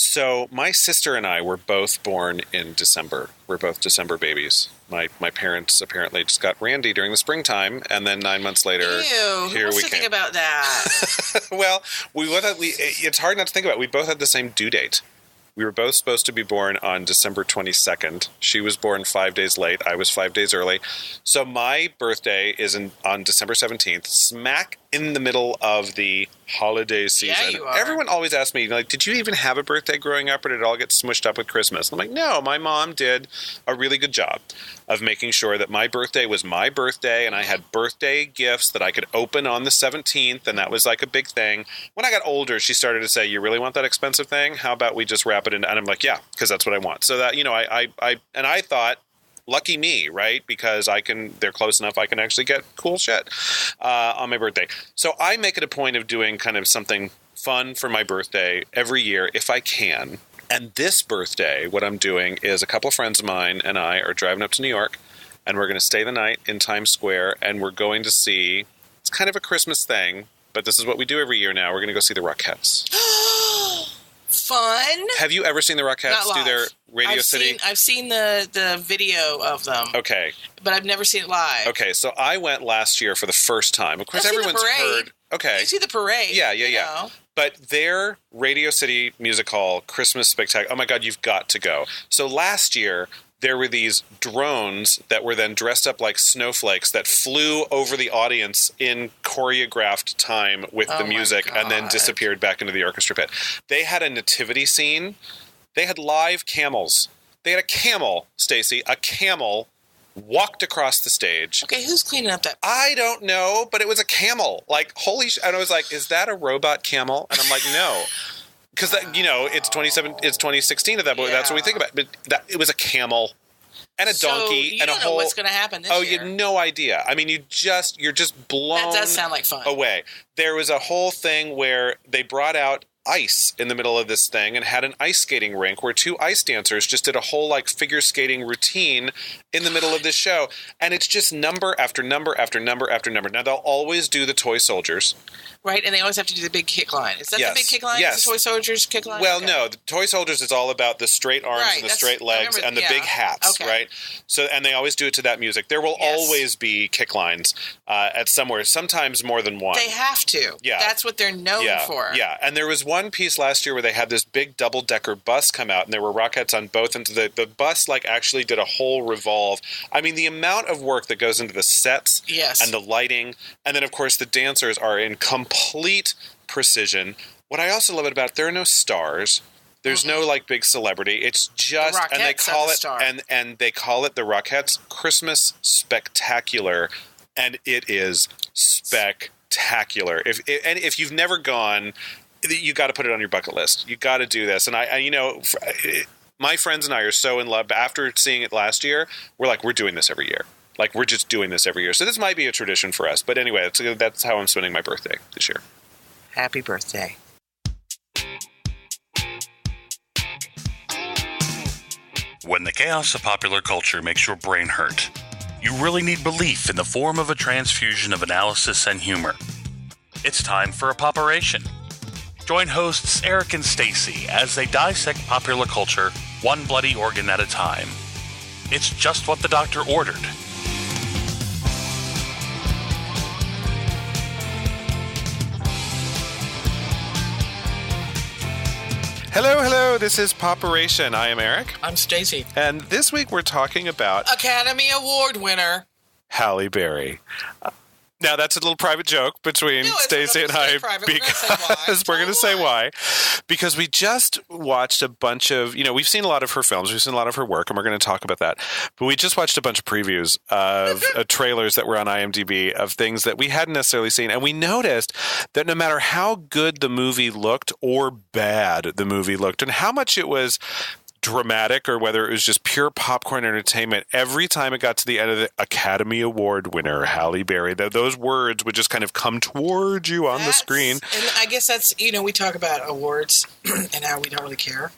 So my sister and I were both born in December. We're both December babies. My parents apparently just got randy during the springtime, and then 9 months later, here we came. Think about that. Well, it's hard not to think about it. We both had the same due date. We were both supposed to be born on December 22nd. She was born 5 days late. I was 5 days early. So my birthday is on December 17th, smack in the middle of the holiday season. Yeah, you are. Everyone always asks me, like, did you even have a birthday growing up, or did it all get smushed up with Christmas? I'm like, no, my mom did a really good job of making sure that my birthday was my birthday, and I had birthday gifts that I could open on the 17th, and that was like a big thing. When I got older, she started to say, you really want that expensive thing? How about we just wrap it in? And I'm like, yeah, because that's what I want. So that, I thought, lucky me, right? Because they're close enough, I can actually get cool shit on my birthday. So I make it a point of doing kind of something fun for my birthday every year if I can. And this birthday, what I'm doing is a couple of friends of mine and I are driving up to New York, and we're going to stay the night in Times Square, and we're going to see, it's kind of a Christmas thing, but this is what we do every year now. We're going to go see the Rockettes. Fun. Have you ever seen the Rockettes do their Radio City? I've seen the video of them. Okay. But I've never seen it live. Okay, so I went last year for the first time. Of course, everyone's heard. Okay. You see the parade. Yeah. Know. But their Radio City Music Hall Christmas Spectacular, oh my God, you've got to go. So last year, there were these drones that were then dressed up like snowflakes that flew over the audience in choreographed time with the music and then disappeared back into the orchestra pit. They had a nativity scene. They had live camels. They had a camel, Stacey, a camel walked across the stage. Okay, who's cleaning up that? I don't know, but it was a camel. Like, holy and I was like, is that a robot camel? And I'm like, no. Because, it's 2016 at that point. Yeah. That's what we think about. But it was a camel and a donkey and a whole. You don't know what's going to happen this year. You had no idea. I mean, you're just blown. That does sound like fun. Away. There was a whole thing where they brought out ice in the middle of this thing and had an ice skating rink where two ice dancers just did a whole like figure skating routine in the middle of this show. And it's just number after number after number after number. Now, they'll always do the toy soldiers. Right, and they always have to do the big kick line. Is that the big kick line? Yes. The toy soldiers kick line? Well, no. The toy soldiers is all about the straight arms and the straight legs and the big hats, right? So, and they always do it to that music. There will always be kick lines at somewhere, sometimes more than one. They have to. Yeah. That's what they're known for. Yeah, and there was one piece last year where they had this big double-decker bus come out, and there were Rockettes on both, and the bus like actually did a whole revolve. I mean, the amount of work that goes into the sets and the lighting, and then, of course, the dancers are in complete precision. What I also love about it, there are no stars. There's no like big celebrity. It's just and they call it and they call it the Rockettes Christmas Spectacular, and it is spectacular. If you've never gone, you got to put it on your bucket list. You got to do this. And my friends and I are so in love. After seeing it last year, we're doing this every year. Like, we're just doing this every year. So this might be a tradition for us. But anyway, that's how I'm spending my birthday this year. Happy birthday. When the chaos of popular culture makes your brain hurt, you really need belief in the form of a transfusion of analysis and humor. It's time for a Poperation. Join hosts Eric and Stacey as they dissect popular culture one bloody organ at a time. It's just what the doctor ordered. Hello, this is Poperation. I am Eric. I'm Stacey. And this week we're talking about Academy Award winner Halle Berry. Now, that's a little private joke between Stacey and I because we're going to say why. Because we just watched a bunch of, we've seen a lot of her films. We've seen a lot of her work, and we're going to talk about that. But we just watched a bunch of previews of trailers that were on IMDb of things that we hadn't necessarily seen. And we noticed that no matter how good the movie looked or bad the movie looked and how much it was dramatic or whether it was just pure popcorn entertainment, every time it got to the end of the Academy Award winner, Halle Berry, those words would just kind of come towards you on the screen. And I guess that's, we talk about awards and how we don't really care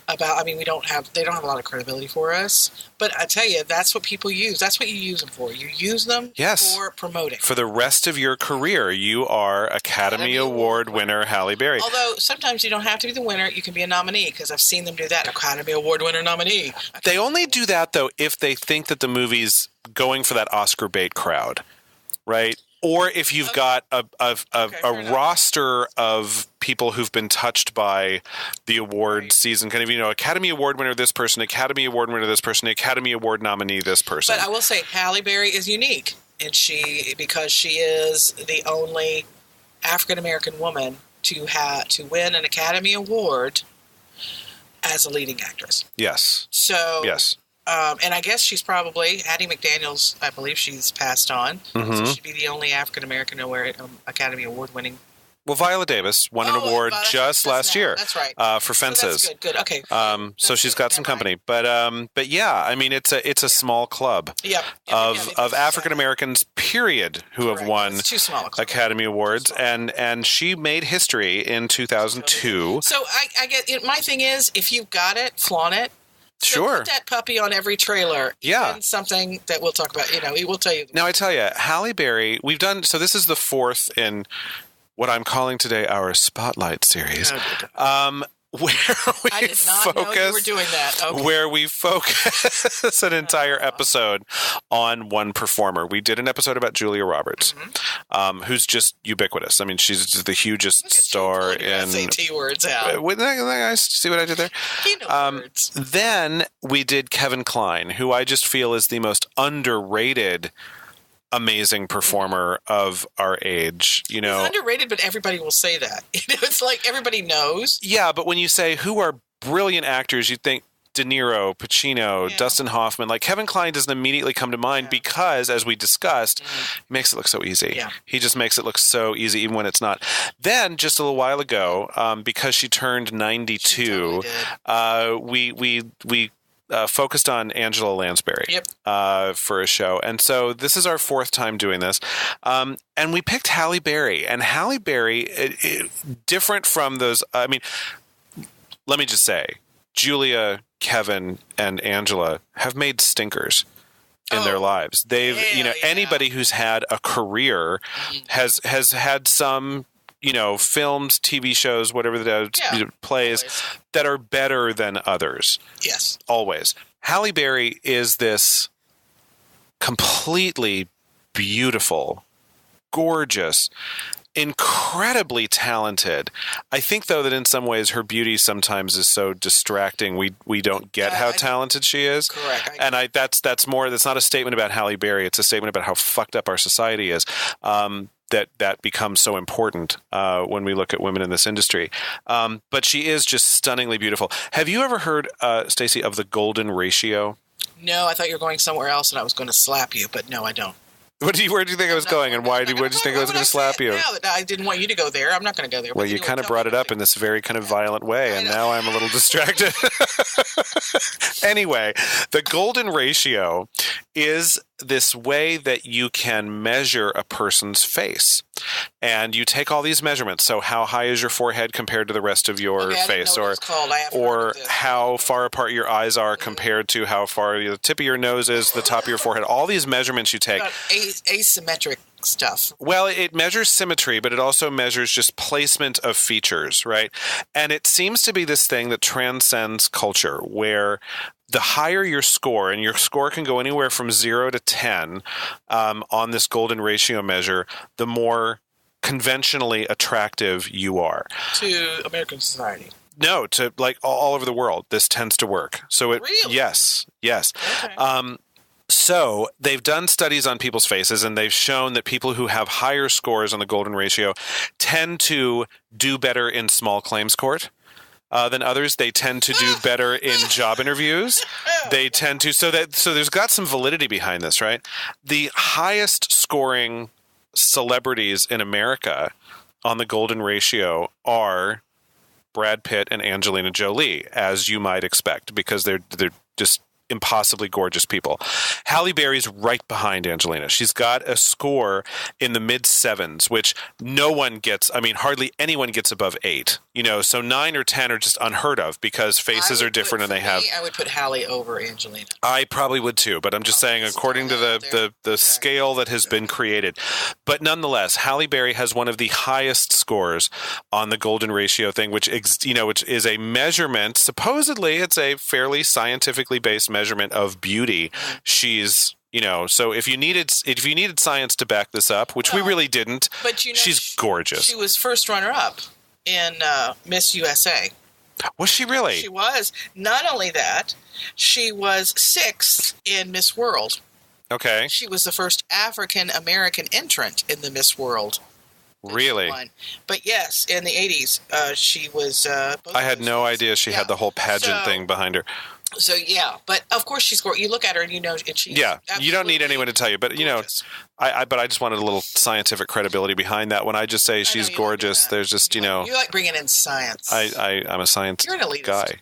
about, they don't have a lot of credibility for us. But I tell you, that's what people use. That's what you use them for. You use them for promoting. For the rest of your career, you are Academy Award winner Halle Berry. Although sometimes you don't have to be the winner. You can be a nominee, because I've seen them do that. Academy Award winner nominee. They only do that, though, if they think that the movie's going for that Oscar bait crowd, right? Or if you've got a roster of people who've been touched by the award season, kind of, Academy Award winner this person, Academy Award winner this person, Academy Award nominee this person. But I will say Halle Berry is unique, and because she is the only African-American woman to win an Academy Award as a leading actress. Yes. So yes. And I guess she's probably Hattie McDaniel's. I believe she's passed on. Mm-hmm. So she'd be the only African American Academy Award winning. Well, Viola Davis won an award just last year. That's right. For Fences. So that's good. Okay. So she's got some company, but yeah, it's a small club. Of African Americans, period, who have won Academy Awards, and she made history in 2002. So I get it. My thing is, if you've got it, flaunt it. Sure. Put that puppy on every trailer. Yeah. Something that we'll talk about. We'll tell you. Now, I tell you, Halle Berry, we've done, so this is the fourth in what I'm calling today our Spotlight series. Where we I did not know you were doing that. Okay. Where we focus an entire episode on one performer. We did an episode about Julia Roberts, who's just ubiquitous. I mean, she's just the hugest star in SAT words out. Guys, see what I did there? Words. Then we did Kevin Kline, who I just feel is the most underrated amazing performer of our age. He's underrated, but everybody will say that. It's like everybody knows. Yeah, but when you say who are brilliant actors, you think De Niro, Pacino, Dustin Hoffman. Like Kevin Kline doesn't immediately come to mind because, as we discussed, he makes it look so easy. Yeah. He just makes it look so easy, even when it's not. Then, just a little while ago, because she turned 92, we focused on Angela Lansbury for a show. And so this is our fourth time doing this. And we picked Halle Berry. And Halle Berry, different from those, let me just say, Julia, Kevin, and Angela have made stinkers in their lives. They've, anybody who's had a career has had some films, TV shows, whatever that plays that are better than others. Yes. Always. Halle Berry is this completely beautiful, gorgeous, incredibly talented. I think, though, that in some ways her beauty sometimes is so distracting. We don't get how talented she is. Correct. That's not a statement about Halle Berry. It's a statement about how fucked up our society is. That becomes so important when we look at women in this industry. But she is just stunningly beautiful. Have you ever heard, Stacey, of the golden ratio? No, I thought you were going somewhere else and I was going to slap you, but no, I don't. Where do you think I was going, and where did you think I was going to slap you? No, I didn't want you to go there. I'm not going to go there. Well, you kind of brought it up in this very kind of violent way, and now I'm a little distracted. Anyway, the golden ratio is this way that you can measure a person's face. And you take all these measurements. So how high is your forehead compared to the rest of your face? Or how far apart your eyes are compared to how far the tip of your nose is, the top of your forehead. All these measurements you take. Asymmetric stuff. Well, it measures symmetry, but it also measures just placement of features, right? And it seems to be this thing that transcends culture, where the higher your score, and your score can go anywhere from 0 to 10 on this golden ratio measure, the more conventionally attractive you are. To American society. No, to like all over the world, this tends to work. So really? Yes. Okay. So they've done studies on people's faces, and they've shown that people who have higher scores on the golden ratio tend to do better in small claims court than others. They tend to do better in job interviews. They tend to, so there's got some validity behind this, right? The highest scoring celebrities in America on the golden ratio are Brad Pitt and Angelina Jolie, as you might expect, because they're just impossibly gorgeous people. Halle Berry's right behind Angelina. She's got a score in the mid-7s, which no one gets. I mean, hardly anyone gets above 8. So 9 or 10 are just unheard of because faces are different and they have. I would put Halle over Angelina. I probably would too, but I'm just saying according to the scale that has been created. But nonetheless, Halle Berry has one of the highest scores on the golden ratio thing, which is a measurement. Supposedly, it's a fairly scientifically based measurement of beauty. She's so if you needed science to back this up, which we really didn't, but she's gorgeous. She was first runner-up in Miss USA. Was she really? She was. Not only that, she was 6th in Miss World. Okay. She was the first African-American entrant in the Miss World. Really? But yes, in the 80s, she was... I had no idea she had the whole pageant thing behind her. So, yeah. But, of course, she's gorgeous. You look at her and she's you don't need anyone to tell you. But, gorgeous. But I just wanted a little scientific credibility behind that. When I just say she's gorgeous, there's just, You like bringing in science. I'm a science guy.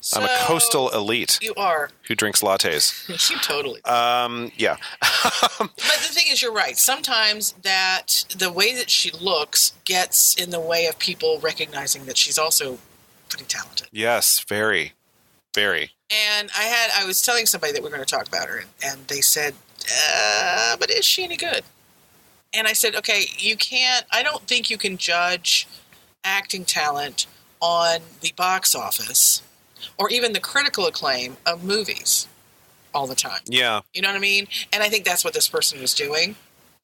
So, I'm a coastal elite. You are. Who drinks lattes. You totally. Yeah. But the thing is, you're right. Sometimes that the way that she looks gets in the way of people recognizing that she's also pretty talented. Yes, very, very. And I was telling somebody that we're going to talk about her, and they said, but is she any good? And I said, okay, I don't think you can judge acting talent on the box office or even the critical acclaim of movies all the time. Yeah. You know what I mean? And I think that's what this person was doing.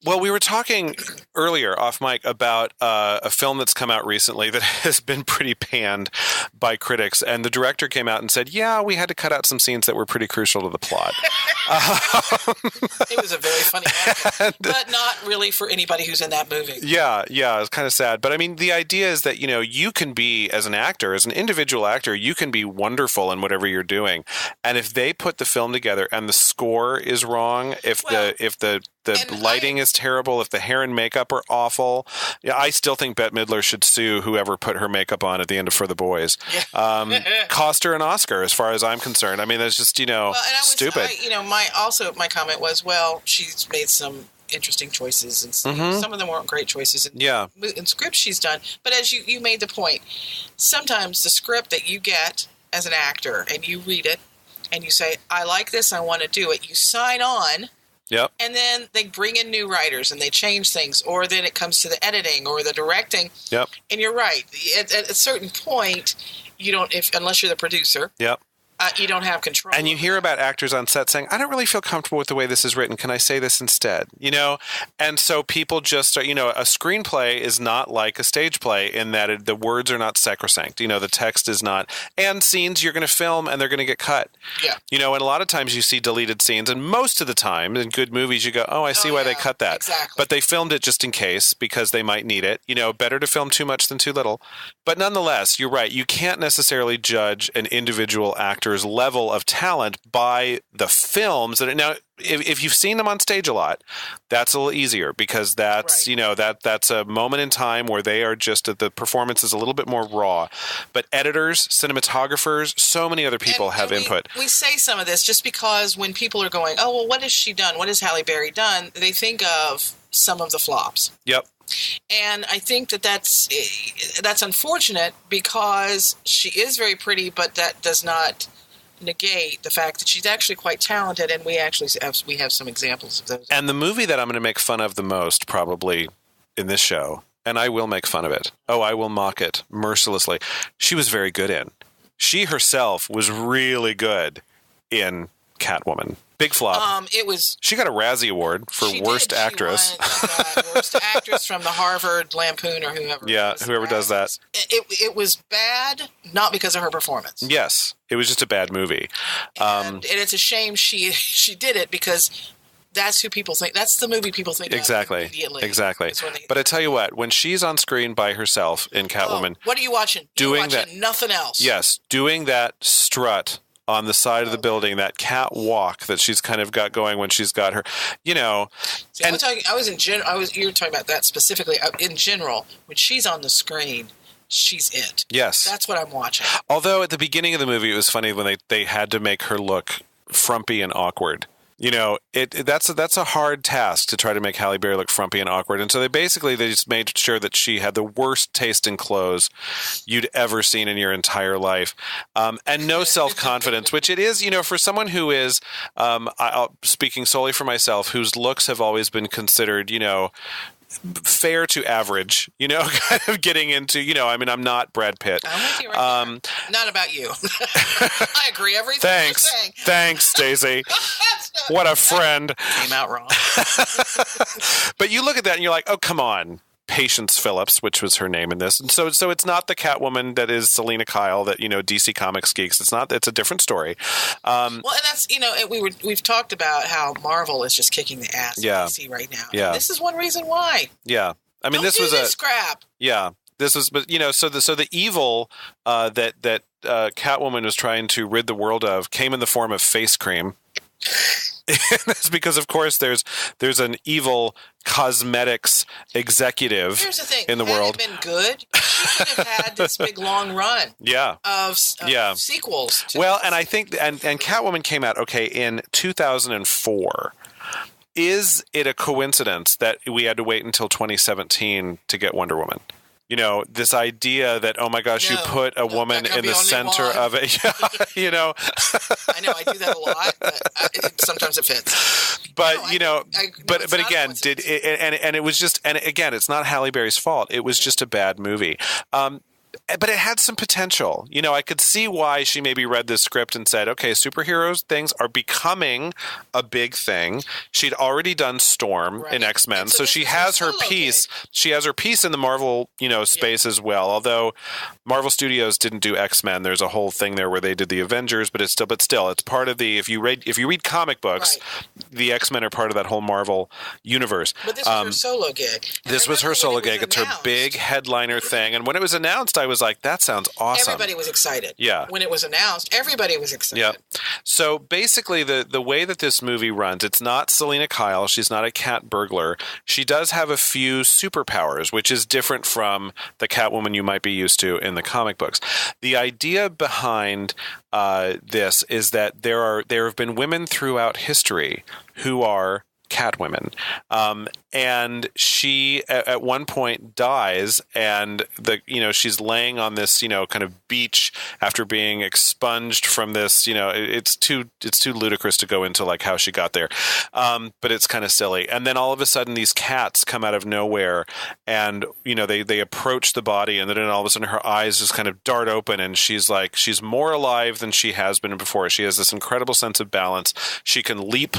Well, we were talking earlier off mic about a film that's come out recently that has been pretty panned by critics, and the director came out and said, yeah, we had to cut out some scenes that were pretty crucial to the plot. It was a very funny moment, but not really for anybody who's in that movie. Yeah, it's kind of sad. But I mean, the idea is that, you can be, as an actor, as an individual actor, you can be wonderful in whatever you're doing. And if they put the film together and the score is wrong, if the lighting is terrible, if the hair and makeup are awful, I still think Bette Midler should sue whoever put her makeup on at the end of For the Boys. Yeah. Cost her an Oscar, as far as I'm concerned. I mean, that's just, stupid. My comment was, well, she's made some interesting choices, and some of them weren't great choices in scripts she's done. But as you made the point, sometimes the script that you get as an actor and you read it and you say, I like this, I want to do it, you sign on. Yep. And then they bring in new writers and they change things, or then it comes to the editing or the directing. Yep. And you're right. At a certain point, you don't, unless you're the producer. Yep. You don't have control. And you hear about actors on set saying, I don't really feel comfortable with the way this is written. Can I say this instead? And so people just are, a screenplay is not like a stage play in that the words are not sacrosanct. The text is not. And scenes you're going to film and they're going to get cut. Yeah. And a lot of times you see deleted scenes, and most of the time in good movies you go, I see why they cut that. Exactly. But they filmed it just in case because they might need it. Better to film too much than too little. But nonetheless, you're right. You can't necessarily judge an individual actor's level of talent by the films. Now, if you've seen them on stage a lot, that's a little easier because that's that's a moment in time where they are just the performance is a little bit more raw. But editors, cinematographers, so many other people have input. We say some of this just because when people are going, oh well, what has she done? What has Halle Berry done? They think of some of the flops. Yep. And I think that's unfortunate because she is very pretty, but that does not negate the fact that she's actually quite talented, and we have some examples of those. And the movie that I'm going to make fun of the most probably in this show, and I will make fun of it. Oh, I will mock it mercilessly. She was very good in. She herself was really good in Catwoman. Big flop. She got a Razzie Award for Worst Actress. She won, Worst Actress from the Harvard Lampoon or whoever. Yeah, whoever does that. It was bad, not because of her performance. Yes, it was just a bad movie. And it's a shame she did it because that's who people think. That's the movie people think exactly. of immediately. Exactly. But I tell you what, when she's on screen by herself in Catwoman, what are you watching? You're watching nothing else. Yes, doing that strut on the side of the building, that cat walk that she's kind of got going when she's got her, See, you were talking about that specifically. In general, when she's on the screen, she's it. Yes. That's what I'm watching. Although at the beginning of the movie, it was funny when they had to make her look frumpy and awkward. You know, that's a hard task to try to make Halle Berry look frumpy and awkward. And so they just made sure that she had the worst taste in clothes you'd ever seen in your entire life. And no self-confidence, which it is, you know, for someone who is, speaking solely for myself, whose looks have always been considered, you know, fair to average, you know, kind of getting into, you know, I mean, I'm not Brad Pitt. I'm with you right there. Not about you. I agree everything you're saying. Thanks, Stacey. What a friend. Came out wrong. But you look at that and you're like, oh, come on. Patience Phillips, which was her name in this. And so it's not the Catwoman that is Selena Kyle that, you know, DC Comics geeks. It's a different story. Well, and that's, you know, we've talked about how Marvel is just kicking the ass of DC right now. Yeah. And this is one reason why. Yeah. I mean, this was this crap. Yeah. This was, but you know, so the evil that Catwoman was trying to rid the world of came in the form of face cream. That's because, of course, there's an evil cosmetics executive in the world. Had it been good, she could have had this big long run. Of sequels. Well, and I think and Catwoman came out in 2004. Is it a coincidence that we had to wait until 2017 to get Wonder Woman? You know, this idea that, oh my gosh, you put a woman in the center of it. You know, I know I do that a lot, but sometimes it fits. But but again, and it was just, and again, it's not Halle Berry's fault. It was just a bad movie. But it had some potential. You know, I could see why she maybe read this script and said, okay, superheroes things are becoming a big thing. She'd already done Storm in X-Men. So she has her piece. She has her piece in the Marvel, you know, space as well. Although Marvel Studios didn't do X-Men. There's a whole thing there where they did the Avengers, but still, it's part of the, if you read comic books, the X-Men are part of that whole Marvel universe. But this was her solo gig. This was her solo gig. It's her big headliner thing. And when it was announced, I was like, that sounds awesome. Everybody was excited. Yeah. When it was announced, everybody was excited. Yeah. So basically, the way that this movie runs, it's not Selena Kyle. She's not a cat burglar. She does have a few superpowers, which is different from the Catwoman you might be used to in the comic books. The idea behind this is that there have been women throughout history who are Catwomen. And she at one point dies, and she's laying on this, kind of beach after being expunged from this, it's too ludicrous to go into like how she got there. But it's kind of silly. And then all of a sudden these cats come out of nowhere, and they approach the body, and then all of a sudden her eyes just kind of dart open, and she's more alive than she has been before. She has this incredible sense of balance. She can leap,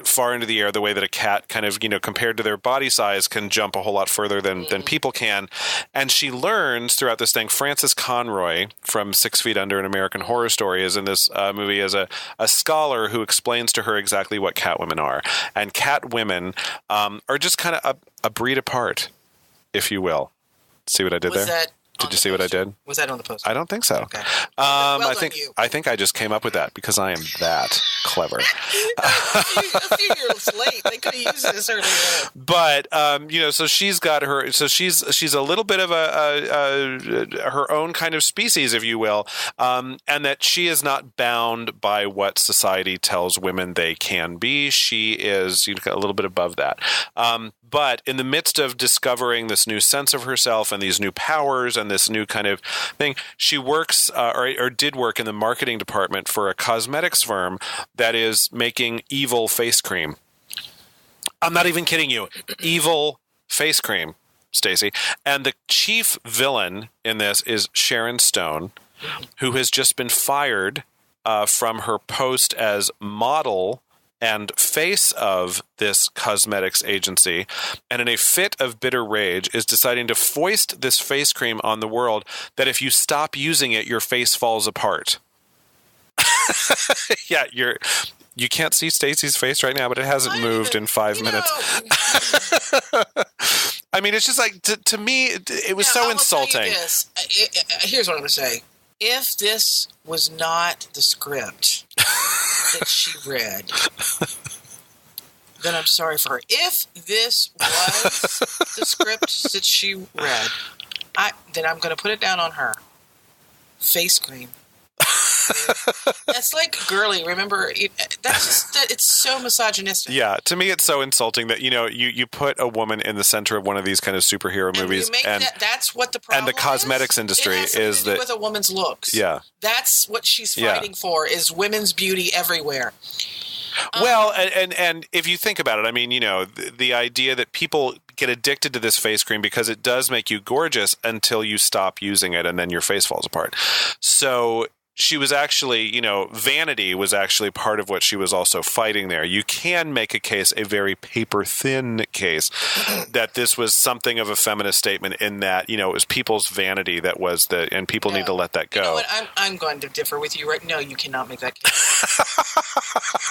far into the air the way that a cat kind of, compared to their body size, can jump a whole lot further than people can. And she learns throughout this thing. Frances Conroy from 6 Feet Under, An American Horror Story, is in this movie as a scholar who explains to her exactly what Catwomen are. And Catwomen are just kind of a breed apart, if you will. See what I did there? Did you see what I did? Was that on the poster? I don't think so. Okay. I think I just came up with that because I am that clever. A few years late. They could have used this earlier. But so she's got her. So she's a little bit of her own kind of species, if you will, and that she is not bound by what society tells women they can be. She is a little bit above that. But in the midst of discovering this new sense of herself and these new powers and this new kind of thing, she works or did work in the marketing department for a cosmetics firm that is making evil face cream. I'm not even kidding you. Evil face cream, Stacey. And the chief villain in this is Sharon Stone, who has just been fired from her post as model and face of this cosmetics agency, and in a fit of bitter rage is deciding to foist this face cream on the world that if you stop using it, your face falls apart. Yeah, you can't see Stacey's face right now, but it hasn't moved in 5 minutes. I mean, it's just like, to me, it was so insulting. Here's what I'm going to say. If this was not the script that she read, then I'm sorry for her. If this was the script that she read, then I'm going to put it down on her. Face cream. That's like girly. Remember, it's so misogynistic. Yeah, to me, it's so insulting that you put a woman in the center of one of these kind of superhero movies, and that's what the problem. And the cosmetics industry is that with a woman's looks. Yeah, that's what she's fighting for is women's beauty everywhere. Well, and if you think about it, I mean, the idea that people get addicted to this face cream because it does make you gorgeous until you stop using it and then your face falls apart. So she was actually, vanity was actually part of what she was also fighting there. You can make a case, a very paper-thin case, that this was something of a feminist statement in that, it was people's vanity that was and people need to let that go. You know what? I'm going to differ with you right now. No, you cannot make that case.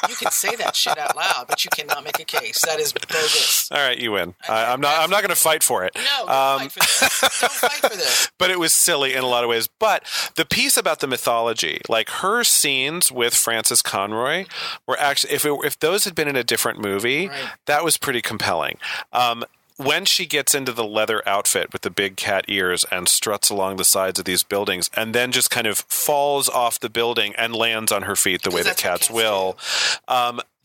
You can say that shit out loud, but you cannot make a case. That is bogus. All right, you win. I'm not going to fight for it. No, don't fight for this. Don't fight for this. But it was silly in a lot of ways. But the piece about the mythology, like her scenes with Frances Conroy, were actually, if those had been in a different movie, that was pretty compelling. When she gets into the leather outfit with the big cat ears and struts along the sides of these buildings and then just kind of falls off the building and lands on her feet the way that cats will,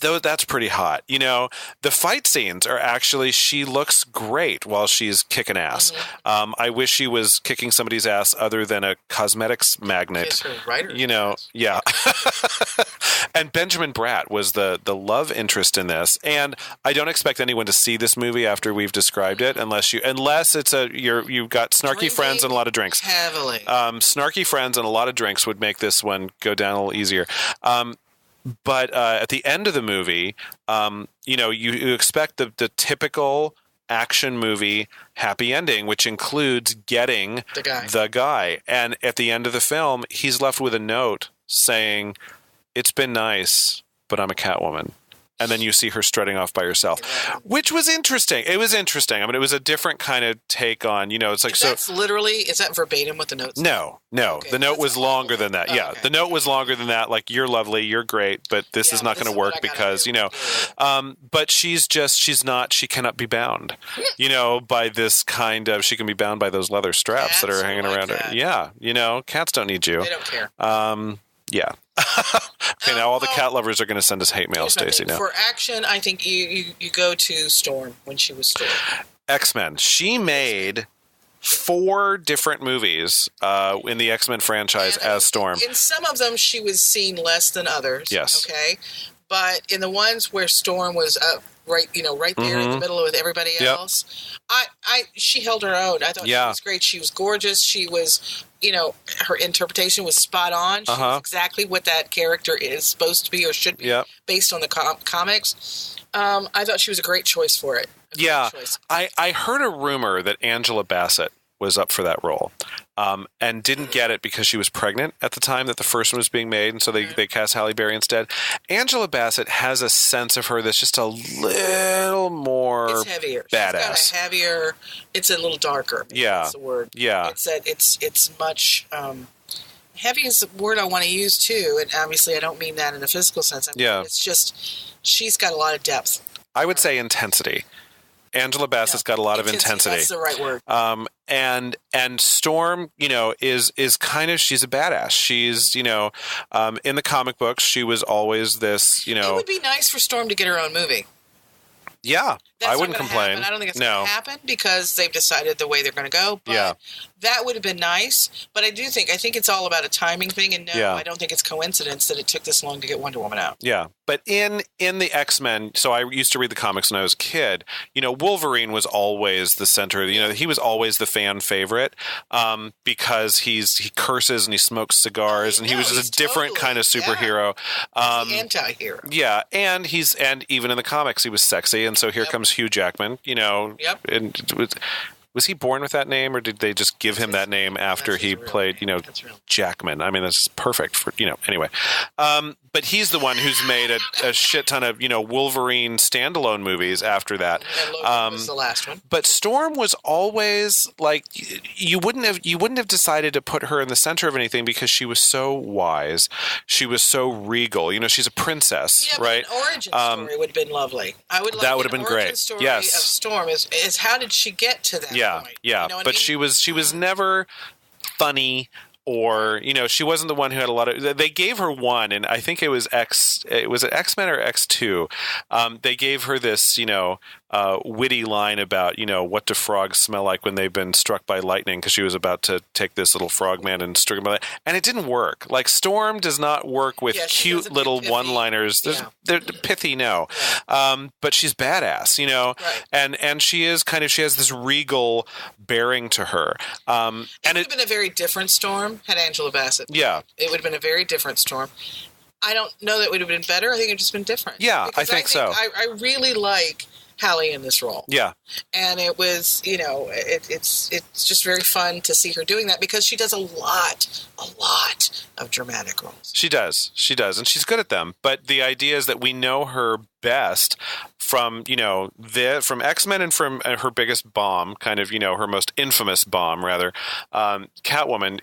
though that's pretty hot. The fight scenes are actually, she looks great while she's kicking ass. Mm-hmm. I wish she was kicking somebody's ass other than a cosmetics magnate. Yeah. And Benjamin Bratt was the love interest in this. And I don't expect anyone to see this movie after we've described it, unless it's you've got snarky friends and a lot of drinks. Heavily. Snarky friends and a lot of drinks would make this one go down a little easier. But at the end of the movie, you expect the typical action movie happy ending, which includes getting the guy. And at the end of the film, he's left with a note saying, "It's been nice, but I'm a Catwoman." And then you see her strutting off by herself, which was interesting. It was interesting. I mean, it was a different kind of take on, it's like, is that verbatim what the note says? No. Okay, the note was longer than that. Yeah. Okay. The note was longer than that. Like, you're lovely, you're great, but this is not going to work because, but she cannot be bound, by this kind of, she can be bound by those leather straps that are hanging around her. Yeah. Cats don't need you. They don't care. Yeah. Okay, now all the cat lovers are going to send us hate mail, Stacey. Now for action, I think you go to Storm when she was Storm. X-Men. She made 4 different movies in the X-Men franchise as Storm. In some of them, she was seen less than others. Yes. Okay, but in the ones where Storm was right there in the middle with everybody else, she held her own. I thought she was great. She was gorgeous. She was, her interpretation was spot on. She was exactly what that character is supposed to be or should be based on the comics. I thought she was a great choice for it. I heard a rumor that Angela Bassett was up for that role and didn't get it because she was pregnant at the time that the first one was being made, and so they cast Halle Berry instead. Angela Bassett has a sense of her that's just a little more it's heavier. Badass. She's got a heavier, it's a little darker. That's the word. Yeah. It's much heavy is the word I want to use too, and obviously I don't mean that in a physical sense. It's just she's got a lot of depth. I would say intensity. Angela Bassett's got a lot of intensity. That's the right word. And Storm, is kind of, she's a badass. She's, in the comic books, she was always this, It would be nice for Storm to get her own movie. Yeah, I wouldn't complain. I don't think it's going to happen because they've decided the way they're going to go. But that would have been nice. But I think it's all about a timing thing. And I don't think it's coincidence that it took this long to get Wonder Woman out. Yeah. But in the X-Men, so I used to read the comics when I was a kid, Wolverine was always the center. He was always the fan favorite because he curses and he smokes cigars and he was just a different kind of superhero. The anti-hero. Yeah. And even in the comics, he was sexy. And so here comes Hugh Jackman, and was he born with that name or did they just give him that name after he played, Jackman? I mean, that's perfect for, anyway. But he's the one who's made a shit ton of, Wolverine standalone movies after that. And Logan was the last one. But Storm was always like, you wouldn't have decided to put her in the center of anything because she was so wise. She was so regal. She's a princess, right? An origin story would have been lovely. I would like that would have been great. Story of Storm is how did she get to that? point. Yeah. You know what But I mean? she was never funny. Or, she wasn't the one who had a lot of... They gave her one, and I think it was Was it X-Men or X2? They gave her this, witty line about, what do frogs smell like when they've been struck by lightning, because she was about to take this little frogman and struck him by lightning. And it didn't work. Like, Storm does not work with cute little one-liners. They're pithy, no. But she's badass, Right. And she is she has this regal bearing to her. It would have been a very different Storm had Angela Bassett. Yeah. It would have been a very different Storm. I don't know that it would have been better. I think it would have just been different. Yeah, I think so. I really like Halle in this role. Yeah. And it was, it's just very fun to see her doing that because she does a lot of dramatic roles. She does, and she's good at them. But the idea is that we know her best from, from X-Men and from her biggest bomb, her most infamous bomb, rather, Catwoman.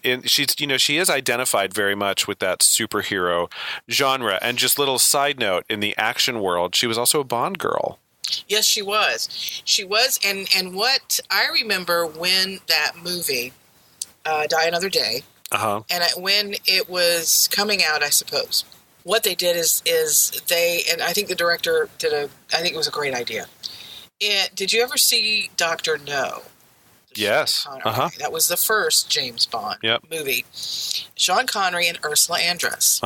She is identified very much with that superhero genre. And just little side note, in the action world, she was also a Bond girl. Yes, she was. She was, and what I remember when that movie, Die Another Day, and when it was coming out, I suppose, what they did is and I think the director I think it was a great idea. Did you ever see Dr. No? Yes. That was the first James Bond movie. Sean Connery and Ursula Andress.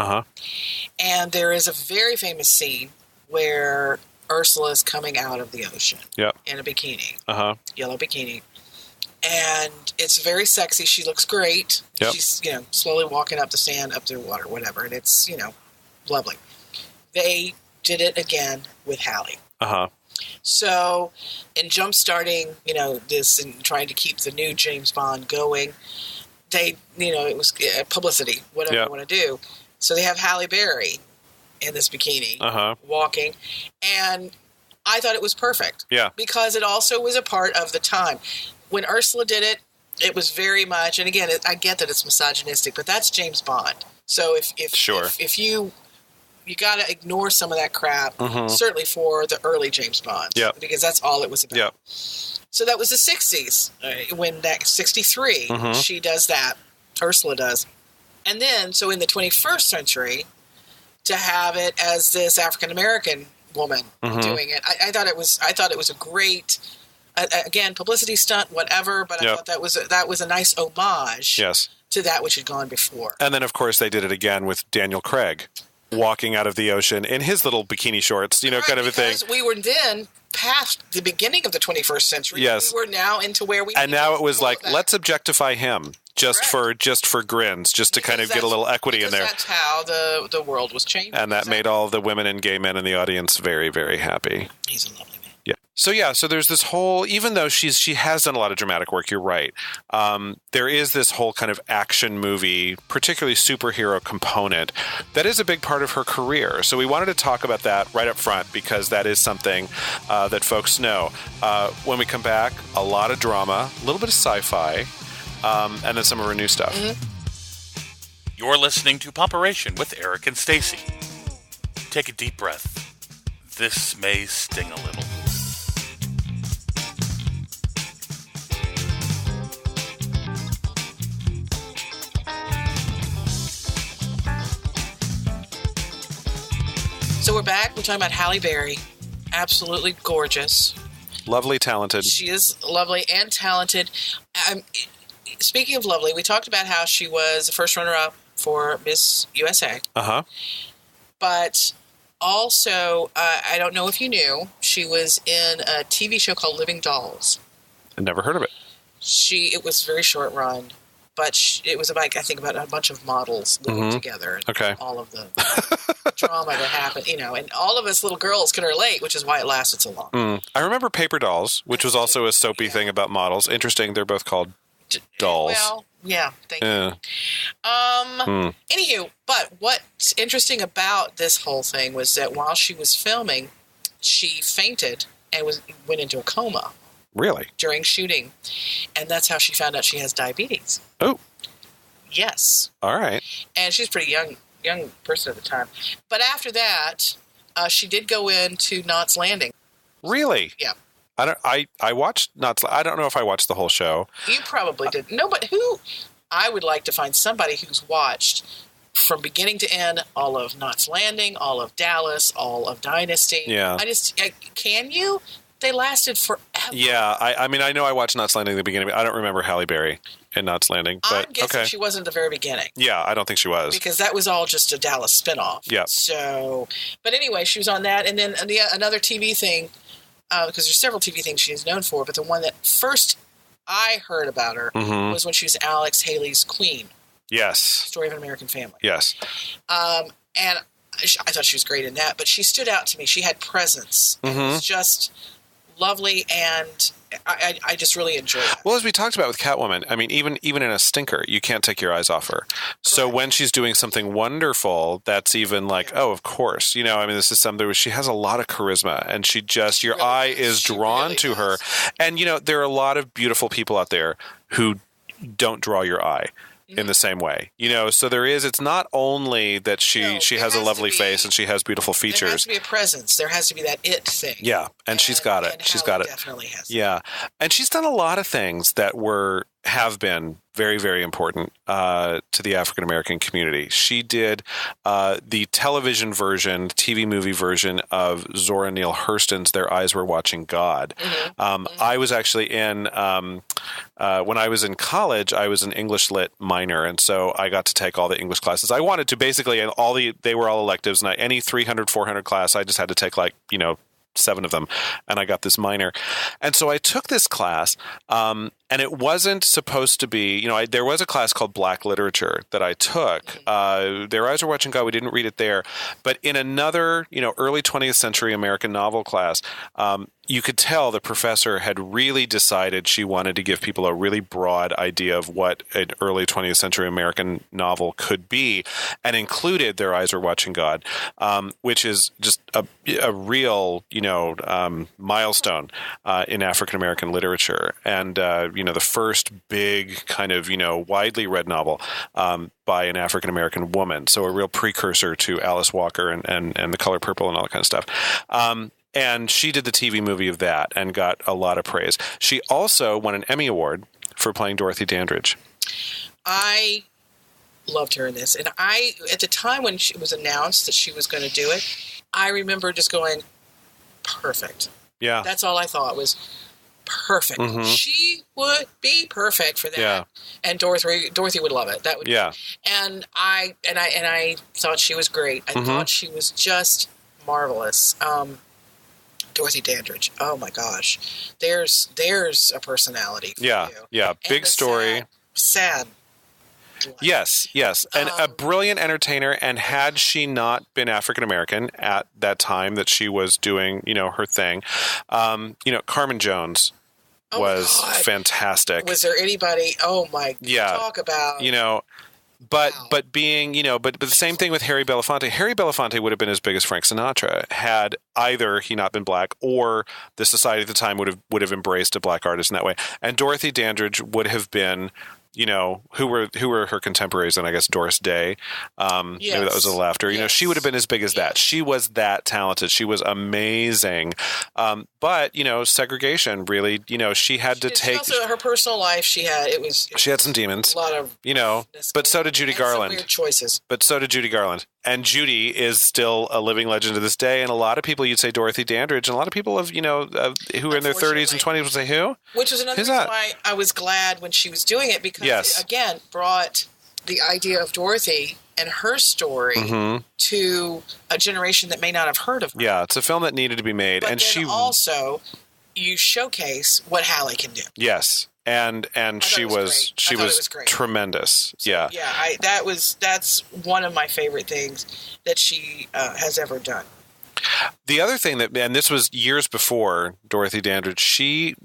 And there is a very famous scene where Ursula's coming out of the ocean in a bikini, yellow bikini. And it's very sexy. She looks great. Yep. She's, slowly walking up the sand, up the water, whatever. And it's, lovely. They did it again with Halle. So in jump-starting, this and trying to keep the new James Bond going, they, it was publicity, whatever you want to do. So they have Halle Berry in this bikini, walking, and I thought it was perfect. Yeah, because it also was a part of the time when Ursula did it. It was very much, and again, I get that it's misogynistic, but that's James Bond. So if you got to ignore some of that crap, certainly for the early James Bond, because that's all it was about. Yep. So that was the 60s when that 63 she does that, Ursula does, and then so in the 21st century. To have it as this African American woman doing it, I thought it was a great, again, publicity stunt, whatever. But I thought that was a nice homage to that which had gone before. And then, of course, they did it again with Daniel Craig walking out of the ocean in his little bikini shorts, kind of a thing. We were then past the beginning of the 21st century. Yes, we were now into where we. And now it was like, let's objectify him. Just for grins, just to kind of get a little equity in there. That's how the world was changing. And that made all the women and gay men in the audience very, very happy. He's a lovely man. Yeah. So there's this whole, even though she has done a lot of dramatic work, you're right. There is this whole kind of action movie, particularly superhero component, that is a big part of her career. So we wanted to talk about that right up front because that is something that folks know. When we come back, a lot of drama, a little bit of sci-fi. And then some of her new stuff. You're listening to Poperation with Eric and Stacey. Take a deep breath. This may sting a little. So we're back. We're talking about Halle Berry. Absolutely gorgeous. Lovely, talented. She is lovely and talented. Speaking of lovely, we talked about how she was the first runner-up for Miss USA. But also, I don't know if you knew, she was in a TV show called Living Dolls. I never heard of it. It was a very short run, but it was about a bunch of models living together. And all of the drama that happened, and all of us little girls can relate, which is why it lasted so long. I remember Paper Dolls, which was also a soapy thing about models. Interesting, they're both called dolls. Well, yeah, thank you. Anywho, but what's interesting about this whole thing was that while she was filming, she fainted and went into a coma. Really? During shooting. And that's how she found out she has diabetes. Oh. Yes. All right. And she's a pretty young person at the time. But after that, she did go into Knots Landing. Really? Yeah. I watched I don't know if I watched the whole show. You probably did. No, but I would like to find somebody who's watched from beginning to end all of Knots Landing, all of Dallas, all of Dynasty. Yeah. Can you? They lasted forever. Yeah, I mean, I know I watched Knots Landing at the beginning. I don't remember Halle Berry in Knots Landing. But, I'm guessing she wasn't at the very beginning. Yeah, I don't think she was. Because that was all just a Dallas spinoff. Yeah. So, but anyway, she was on that. And then another TV thing, because there's several TV things she's known for, but the one that first I heard about her was when she was Alex Haley's Queen. Yes. Story of an American Family. Yes. And I thought she was great in that, but she stood out to me. She had presence. It was just lovely, and I just really enjoyed it. Well, as we talked about with Catwoman, I mean, even in a stinker, you can't take your eyes off her. Correct. So when she's doing something wonderful, that's even like, oh, of course. You know, I mean, this is something where she has a lot of charisma, and your eye is drawn to her. And, you know, there are a lot of beautiful people out there who don't draw your eye in the same way, you know. So it's not only that she has a lovely face and she has beautiful features. There has to be a presence. There has to be that it thing. Yeah, and she's got it. She's got it. Definitely has. Yeah, and she's done a lot of things that have been very, very important to the African American community. She did the television version, TV movie version of Zora Neale Hurston's "Their Eyes Were Watching God." I was actually when I was in college, I was an English Lit minor, and so I got to take all the English classes I wanted to. Basically, they were all electives, and any 300, 400 class, I just had to take 7 of them, and I got this minor. And so I took this class, and it wasn't supposed to be, you know, there was a class called Black Literature that I took. Their Eyes Were Watching God. We didn't read it there. But in another, you know, early 20th century American novel class, you could tell the professor had really decided she wanted to give people a really broad idea of what an early 20th century American novel could be, and included Their Eyes Were Watching God, which is just a real, you know, milestone in African American literature. And, you know, the first big kind of, you know, widely read novel by an African American woman. So a real precursor to Alice Walker and The Color Purple and all that kind of stuff. And she did the TV movie of that and got a lot of praise. She also won an Emmy Award for playing Dorothy Dandridge. I loved her in this. And at the time when it was announced that she was going to do it, I remember just going, perfect. Yeah. That's all I thought was perfect. She would be perfect for that. Yeah. And Dorothy would love it. That would And I thought she was great. I thought she was just marvelous. Dorothy Dandridge. Oh my gosh. There's a personality for you. Yeah. Big story. Sad. Yes. And a brilliant entertainer. And had she not been African American at that time that she was doing, you know, her thing, you know, Carmen Jones was fantastic. Was there anybody? Oh my! Yeah. Talk about, you know. But being, you know, but the same thing with Harry Belafonte. Harry Belafonte would have been as big as Frank Sinatra had either he not been black, or the society at the time would have embraced a black artist in that way. And Dorothy Dandridge would have been, you know, who were her contemporaries, and I guess Doris Day. Maybe that was a little after. You know, she would have been as big as that. She was that talented. She was amazing. But, you know, segregation really, you know, she had to take. Also, her personal life, she had some demons. A lot of, you know, but so did Judy Garland. Some weird choices. But so did Judy Garland. And Judy is still a living legend to this day. And a lot of people, you'd say Dorothy Dandridge, and a lot of people who are in their 30s and 20s would say who? Which was another reason why I was glad when she was doing it, because it, again, brought the idea of Dorothy and her story to a generation that may not have heard of her. Yeah, it's a film that needed to be made. But and then also, you showcase what Halle can do. Yes. And she was tremendous. So, that's one of my favorite things that she has ever done. The other thing and this was years before Dorothy Dandridge,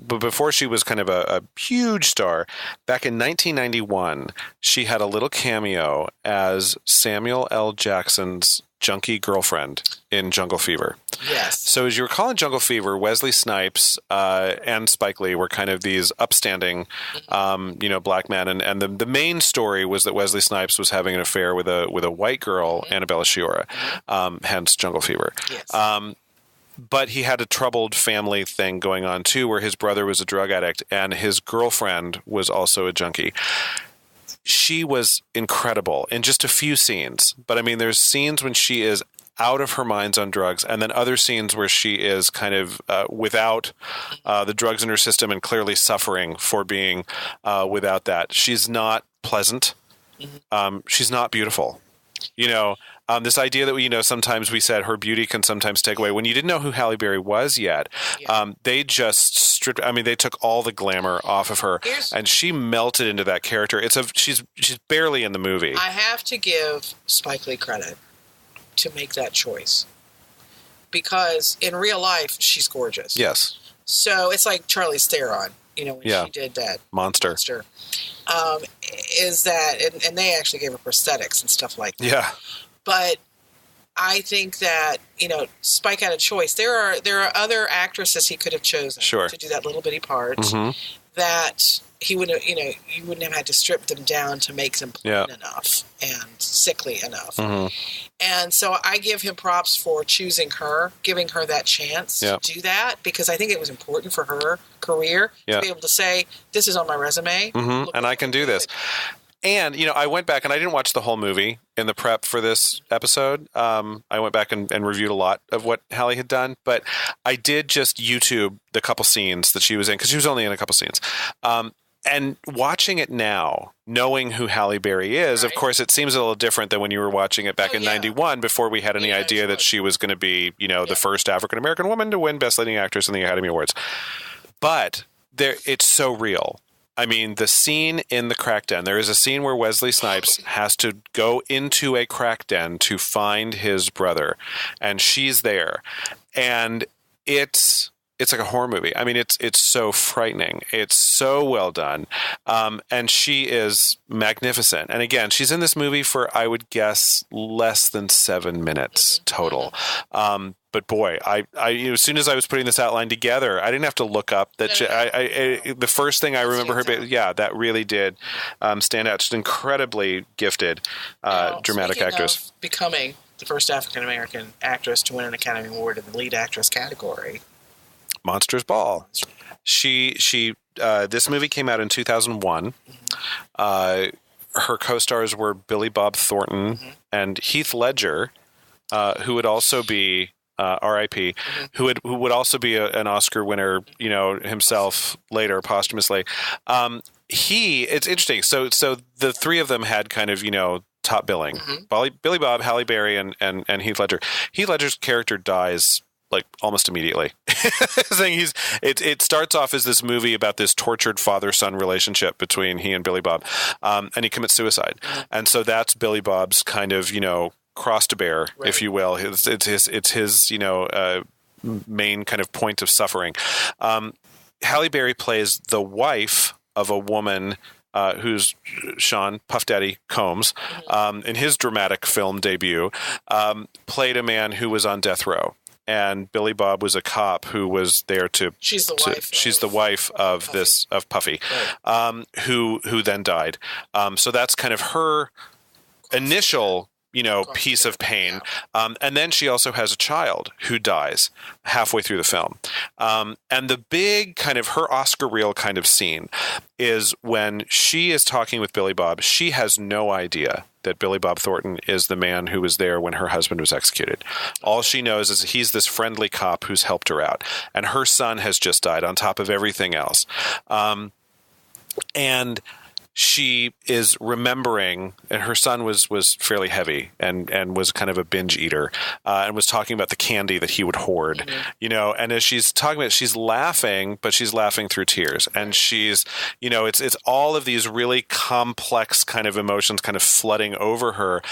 before she was kind of a huge star, back in 1991, she had a little cameo as Samuel L. Jackson's junkie girlfriend in Jungle Fever. Yes. So as you recall in Jungle Fever, Wesley Snipes and Spike Lee were kind of these upstanding, black men, and the main story was that Wesley Snipes was having an affair with a white girl, Annabella Sciorra, hence Jungle Fever. Yes. But he had a troubled family thing going on, too, where his brother was a drug addict and his girlfriend was also a junkie. She was incredible in just a few scenes. But, I mean, there's scenes when she is out of her mind on drugs, and then other scenes where she is kind of without the drugs in her system and clearly suffering for being without that. She's not pleasant. She's not beautiful. You know, this idea that, you know, sometimes we said her beauty can sometimes take away. When you didn't know who Halle Berry was yet, they just stripped, I mean, they took all the glamour off of her, and she melted into that character. She's barely in the movie. I have to give Spike Lee credit to make that choice, because in real life, she's gorgeous. Yes. So it's like Charlize Theron, you know, when she did that. Monster. Is that, and they actually gave her prosthetics and stuff like that. Yeah. But I think that, you know, Spike had a choice. There are other actresses he could have chosen to do that little bitty part that he would have, you know, you wouldn't have had to strip them down to make them plain enough and sickly enough. And so I give him props for choosing her, giving her that chance to do that, because I think it was important for her career to be able to say, this is on my resume. And I can do this. And, you know, I went back and I didn't watch the whole movie in the prep for this episode. I went back and reviewed a lot of what Halle had done, but I did just YouTube the couple scenes that she was in, because she was only in a couple scenes. And watching it now, knowing who Halle Berry is, of course, it seems a little different than when you were watching it back in 91, before we had any idea that she was going to be, you know, the first African-American woman to win Best Leading Actress in the Academy Awards. But it's so real. I mean, the scene in the crack den, there is a scene where Wesley Snipes has to go into a crack den to find his brother, and she's there. And it's like a horror movie. I mean, it's so frightening. It's so well done. And she is magnificent. And again, she's in this movie for, I would guess, less than 7 minutes total. But boy, I as soon as I was putting this outline together, I didn't have to look up that. The first thing I remember her, that really did stand out. Just incredibly gifted dramatic actress. Becoming the first African American actress to win an Academy Award in the lead actress category. Monsters Ball. She this movie came out in 2001. Her co-stars were Billy Bob Thornton and Heath Ledger, who would also be R.I.P., who would also be an Oscar winner, you know, himself later posthumously. It's interesting. So the three of them had kind of, you know, top billing. Billy Bob, Halle Berry, and Heath Ledger. Heath Ledger's character dies like almost immediately. It starts off as this movie about this tortured father-son relationship between he and Billy Bob, and he commits suicide. And so that's Billy Bob's kind of, you know, cross to bear, if you will. It's his you know, main kind of point of suffering. Halle Berry plays the wife of a woman who's Sean Puff Daddy Combs, in his dramatic film debut, played a man who was on death row. And Billy Bob was a cop who was there to. She's the wife of Puffy, who then died. So that's kind of her initial, you know, piece of pain. And then she also has a child who dies halfway through the film. And the big kind of her Oscar reel kind of scene is when she is talking with Billy Bob. She has no idea that Billy Bob Thornton is the man who was there when her husband was executed. All she knows is he's this friendly cop who's helped her out. And her son has just died on top of everything else. And she is remembering, and her son was fairly heavy and was kind of a binge eater, and was talking about the candy that he would hoard, you know, and as she's talking about it, she's laughing, but she's laughing through tears. And she's, you know, it's all of these really complex kind of emotions kind of flooding over her.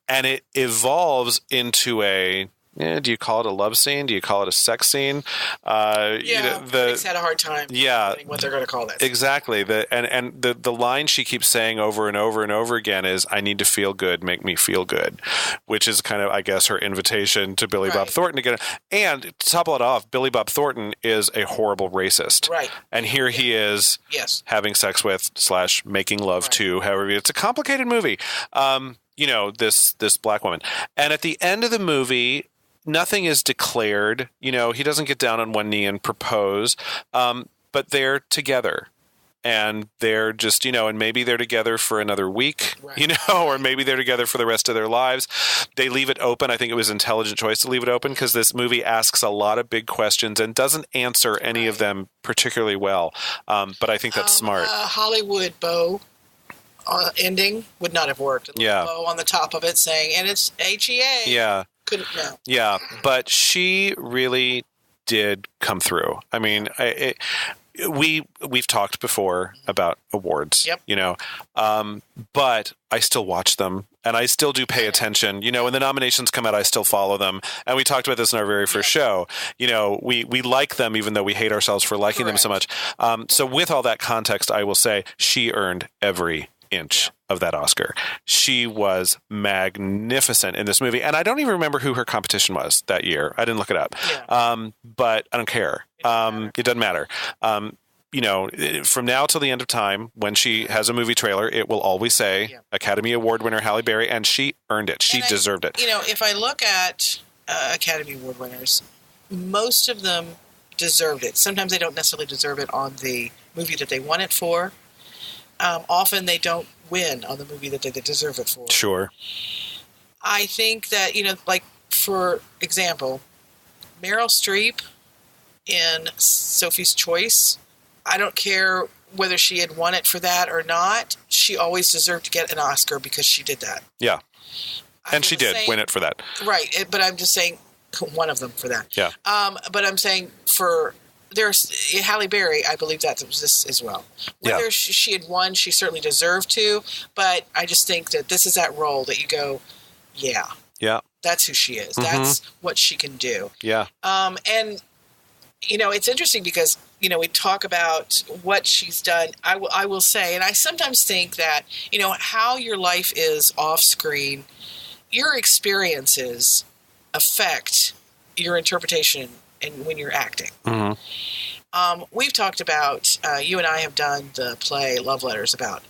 And it evolves into do you call it a love scene? Do you call it a sex scene? Critics had a hard time what they're going to call this. Exactly. And the line she keeps saying over and over and over again is, I need to feel good, make me feel good, which is kind of, I guess, her invitation to Billy Bob Thornton to get it. And to top it off, Billy Bob Thornton is a horrible racist. Right. And here he is having sex with / making love to, however, it's a complicated movie. You know, this black woman. And at the end of the movie, nothing is declared. You know, he doesn't get down on one knee and propose, but they're together. And they're just, you know, and maybe they're together for another week, right. You know, or maybe they're together for the rest of their lives. They leave it open. I think it was an intelligent choice to leave it open because this movie asks a lot of big questions and doesn't answer any of them particularly well. But I think that's smart. Hollywood bow ending would not have worked. A bow on the top of it saying, and it's HEA. Yeah. Couldn't, no. Yeah. But she really did come through. I mean, We've talked before about awards, you know, but I still watch them and I still do pay attention. You know, when the nominations come out, I still follow them. And we talked about this in our very first show. You know, we like them even though we hate ourselves for liking them so much. So with all that context, I will say she earned every inch of that Oscar. She was magnificent in this movie. And I don't even remember who her competition was that year. I didn't look it up. But I don't care. It doesn't matter. You know, from now till the end of time, when she has a movie trailer, it will always say Academy Award winner Halle Berry, and she earned it. She deserved it. You know, if I look at Academy Award winners, most of them deserved it. Sometimes they don't necessarily deserve it on the movie that they won it for. Often they don't win on the movie that they deserve it for. Sure. I think that, you know, like, for example, Meryl Streep in Sophie's Choice, I don't care whether she had won it for that or not, she always deserved to get an Oscar because she did that. Yeah. And she did win it for that. Right. But I'm just saying one of them for that. Yeah. But I'm saying there's Halle Berry, I believe that was this as well. Whether she had won, she certainly deserved to, but I just think that this is that role that you go, yeah. That's who she is. That's what she can do. Yeah. And, you know, it's interesting because, you know, we talk about what she's done. I will say, and I sometimes think that, you know, how your life is off screen, your experiences affect your interpretation and when you're acting. We've talked about, you and I have done the play Love Letters about,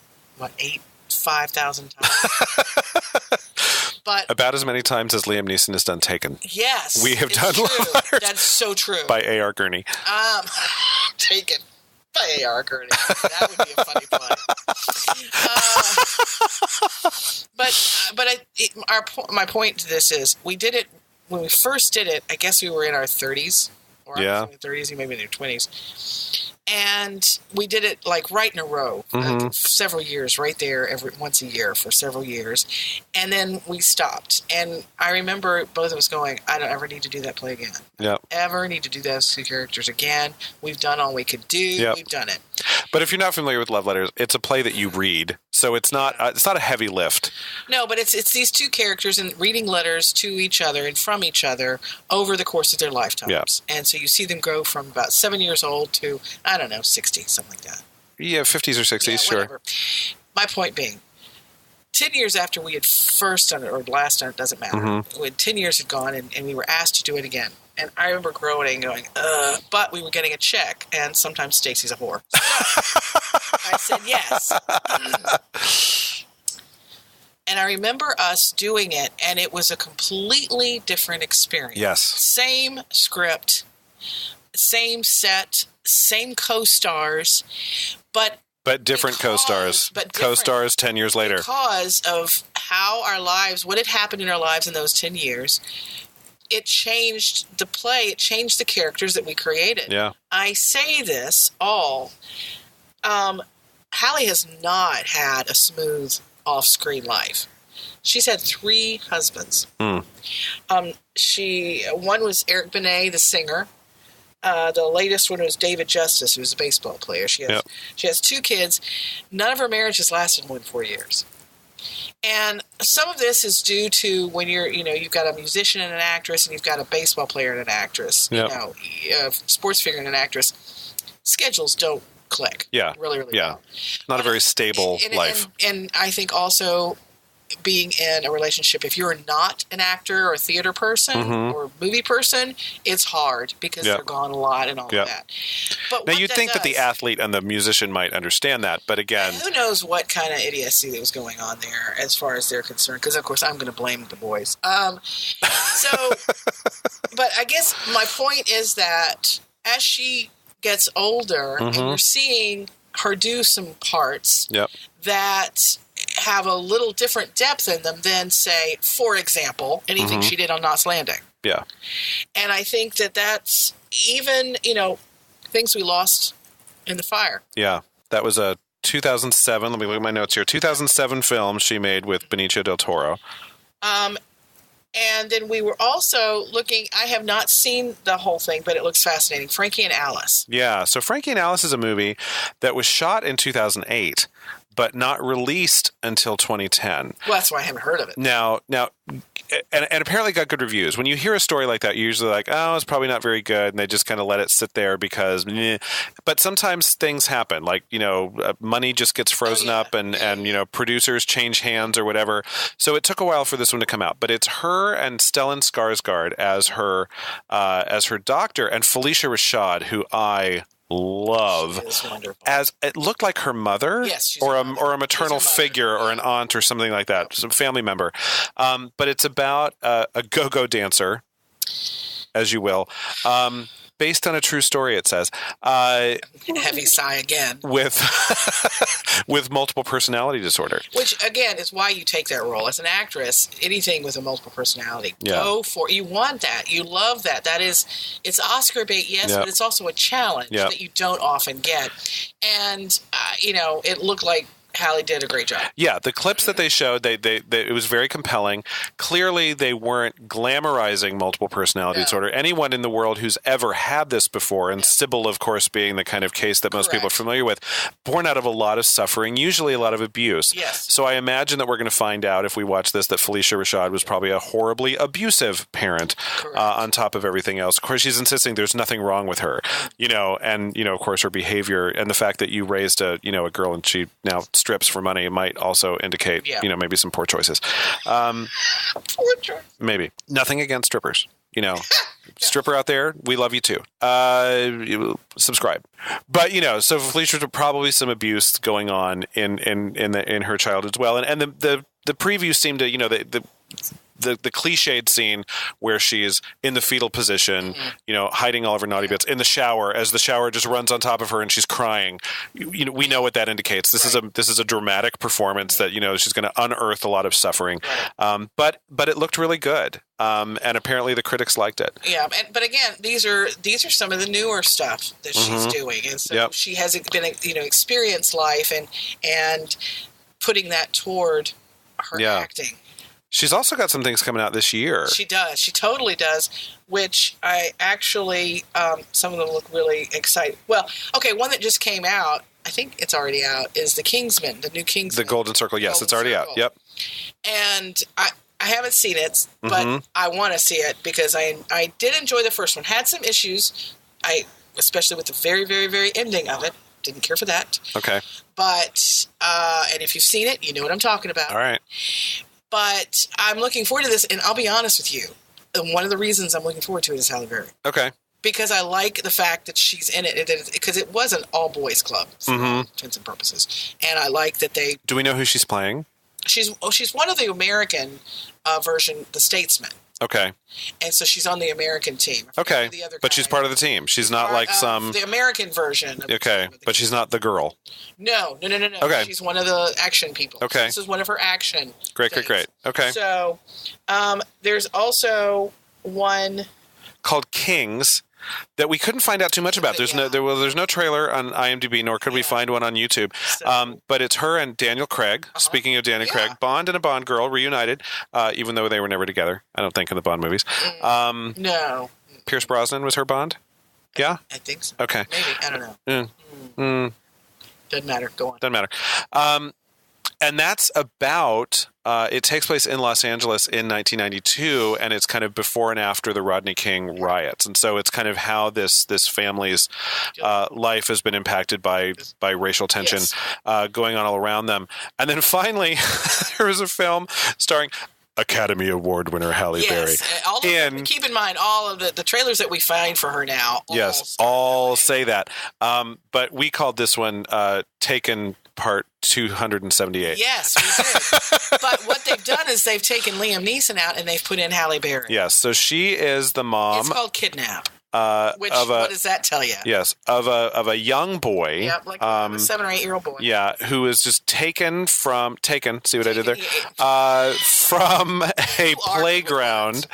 5,000 times. But about as many times as Liam Neeson has done Taken. Yes. We have done Love Letters. That's so true. By A.R. Gurney. Taken by A.R. Gurney. That would be a funny play. My point to this is, we did it, when we first did it, I guess we were in our 30s. Or I was in the 30s, you maybe in your 20s. And we did it like right in a row, several years, right there, once a year for several years. And then we stopped. And I remember both of us going, I don't ever need to do that play again. Yep. Ever need to do those two characters again. We've done all we could do. Yep. We've done it. But if you're not familiar with Love Letters, it's a play that you read. So it's not a heavy lift. No, but it's these two characters and reading letters to each other and from each other over the course of their lifetimes. Yep. And so you see them grow from about 7 years old to, I don't know, 60, something like that. Yeah, 50s or 60s, sure. Whatever. My point being, 10 years after we had first done it, or last done it, doesn't matter. 10 years had gone, and we were asked to do it again. And I remember groaning and going, but we were getting a check, and sometimes Stacey's a whore. So I said yes. And I remember us doing it, and it was a completely different experience. Yes. Same script, same set, same co-stars, but different co-stars. But co-stars 10 years later. Because of how our lives, what had happened in our lives in those 10 years, it changed the play. It changed the characters that we created. Yeah. I say this all. Halle has not had a smooth off-screen life. She's had 3 husbands. One was Eric Benet, the singer. The latest one was David Justice, who's a baseball player. She has 2 kids. None of her marriages lasted more than 4 years. And some of this is due to when you've got a musician and an actress, and you've got a baseball player and an actress, a sports figure and an actress. Schedules don't click. Yeah. Really, really well. Not a very stable life. And I think also being in a relationship, if you're not an actor or a theater person or movie person, it's hard because they're gone a lot and all of that. But now, you'd think that the athlete and the musician might understand that, but again... who knows what kind of idiocy that was going on there as far as they're concerned, because, of course, I'm going to blame the boys. But I guess my point is that as she gets older and you're seeing her do some parts that have a little different depth in them than, say, for example, anything she did on Knots Landing. Yeah. And I think that that's even, things we lost in the fire. Yeah. That was a 2007, let me look at my notes here, 2007 film she made with Benicio del Toro. And then we were also looking, I have not seen the whole thing, but it looks fascinating, Frankie and Alice. Yeah, so Frankie and Alice is a movie that was shot in 2008, but not released until 2010. Well, that's why I haven't heard of it. Now, and apparently got good reviews. When you hear a story like that, you're usually like, oh, it's probably not very good, and they just kind of let it sit there because, but sometimes things happen, like, money just gets frozen up, and producers change hands or whatever. So it took a while for this one to come out, but it's her and Stellan Skarsgård as her doctor, and Felicia Rashad, who I love, as it looked like her mother, or a maternal figure, or an aunt or something like that, some family member. But it's about a go-go dancer, as you will, based on a true story, it says. Heavy sigh again. With multiple personality disorder. Which, again, is why you take that role. As an actress, anything with a multiple personality, go for it. You want that. You love that. It's Oscar bait, yes, but it's also a challenge that you don't often get. And, it looked like Halle did a great job. Yeah, the clips that they showed, it was very compelling. Clearly, they weren't glamorizing multiple personality disorder. Anyone in the world who's ever had this before, and Sybil, of course, being the kind of case that most people are familiar with, born out of a lot of suffering, usually a lot of abuse. Yes. So I imagine that we're going to find out, if we watch this, that Felicia Rashad was probably a horribly abusive parent, on top of everything else. Of course, she's insisting there's nothing wrong with her, and, of course, her behavior and the fact that you raised a girl and she now strips for money might also indicate, maybe some poor choices. Maybe. Nothing against strippers. Stripper out there, we love you too. Subscribe. But, so Felicia, probably some abuse going on in her childhood as well. And the preview seemed to, the cliched scene where she's in the fetal position, hiding all of her naughty bits in the shower, as the shower just runs on top of her and she's crying. We know what that indicates. This is a dramatic performance that, she's going to unearth a lot of suffering. But it looked really good. And apparently the critics liked it. Yeah. But again, these are some of the newer stuff that she's doing. And so she has been, experienced life and putting that toward her acting. She's also got some things coming out this year. She does. She totally does, which I actually, some of them look really exciting. Well, okay, one that just came out, I think it's already out, is The Kingsman, the new Kingsman. The Golden Circle, yes, it's already out. Yep. And I haven't seen it, but I want to see it because I did enjoy the first one. Had some issues, especially with the very, very, very ending of it. Didn't care for that. Okay. But, and if you've seen it, you know what I'm talking about. All right. But I'm looking forward to this, and I'll be honest with you. And one of the reasons I'm looking forward to it is Halle Berry. Okay. Because I like the fact that she's in it, because it was an all-boys club, for all intents and purposes. And I like that they... Do we know who she's playing? She's one of the American version, the Statesman. Okay. And so she's on the American team. Okay. But she's part of the team. She's not like some... The American version. Okay. But she's not the girl. No. Okay. She's one of the action people. Okay. So this is one of her action Great. Okay. So there's also one... called Kings that we couldn't find out too much about. There's no trailer on IMDb, nor could we find one on YouTube. But it's her and Daniel Craig. Speaking of Daniel Craig, Bond and a Bond girl reunited, even though they were never together, I don't think, in the Bond movies. No. Pierce Brosnan was her Bond? Yeah? I think so. Okay. Maybe. I don't know. Doesn't matter. Go on. Doesn't matter. And that's about, it takes place in Los Angeles in 1992, and it's kind of before and after the Rodney King riots. And so it's kind of how this family's life has been impacted by racial tension going on all around them. And then finally, there was a film starring Academy Award winner Halle Berry. Keep in mind, all of the trailers that we find for her now. All say that. But we called this one Taken Part 278. Yes, we did. But what they've done is they've taken Liam Neeson out and they've put in Halle Berry. Yes, so she is the mom. It's called Kidnap. What does that tell you? Yes, of a young boy. Yep, like a 7 or 8 year old boy. Yeah, who is just taken. See what I did there? From a playground,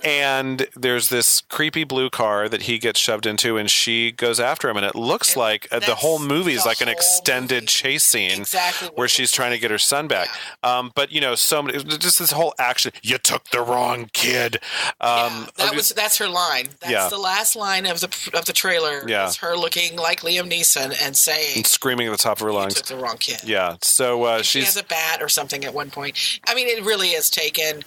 and there's this creepy blue car that he gets shoved into, and she goes after him, and it looks like the whole movie is like an extended chase scene where she's trying to get her son back. Yeah. But just this whole action. You took the wrong kid. That's her line. That's the last line of the trailer. Yeah. Is her looking like Liam Neeson and saying, and screaming at the top of her lungs, "You took the wrong kid." Yeah. So she has a bat or something at one point. I mean, it really is Taken,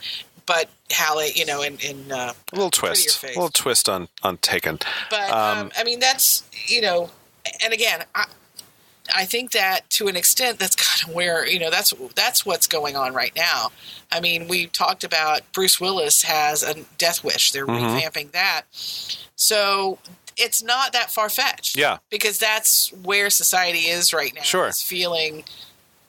but Halle, in a little twist on Taken. But I mean, that's and again, I think that to an extent, that's kind of where that's what's going on right now. I mean, we talked about Bruce Willis has a death wish. They're revamping that, so it's not that far fetched. Yeah, because that's where society is right now. Sure, it's feeling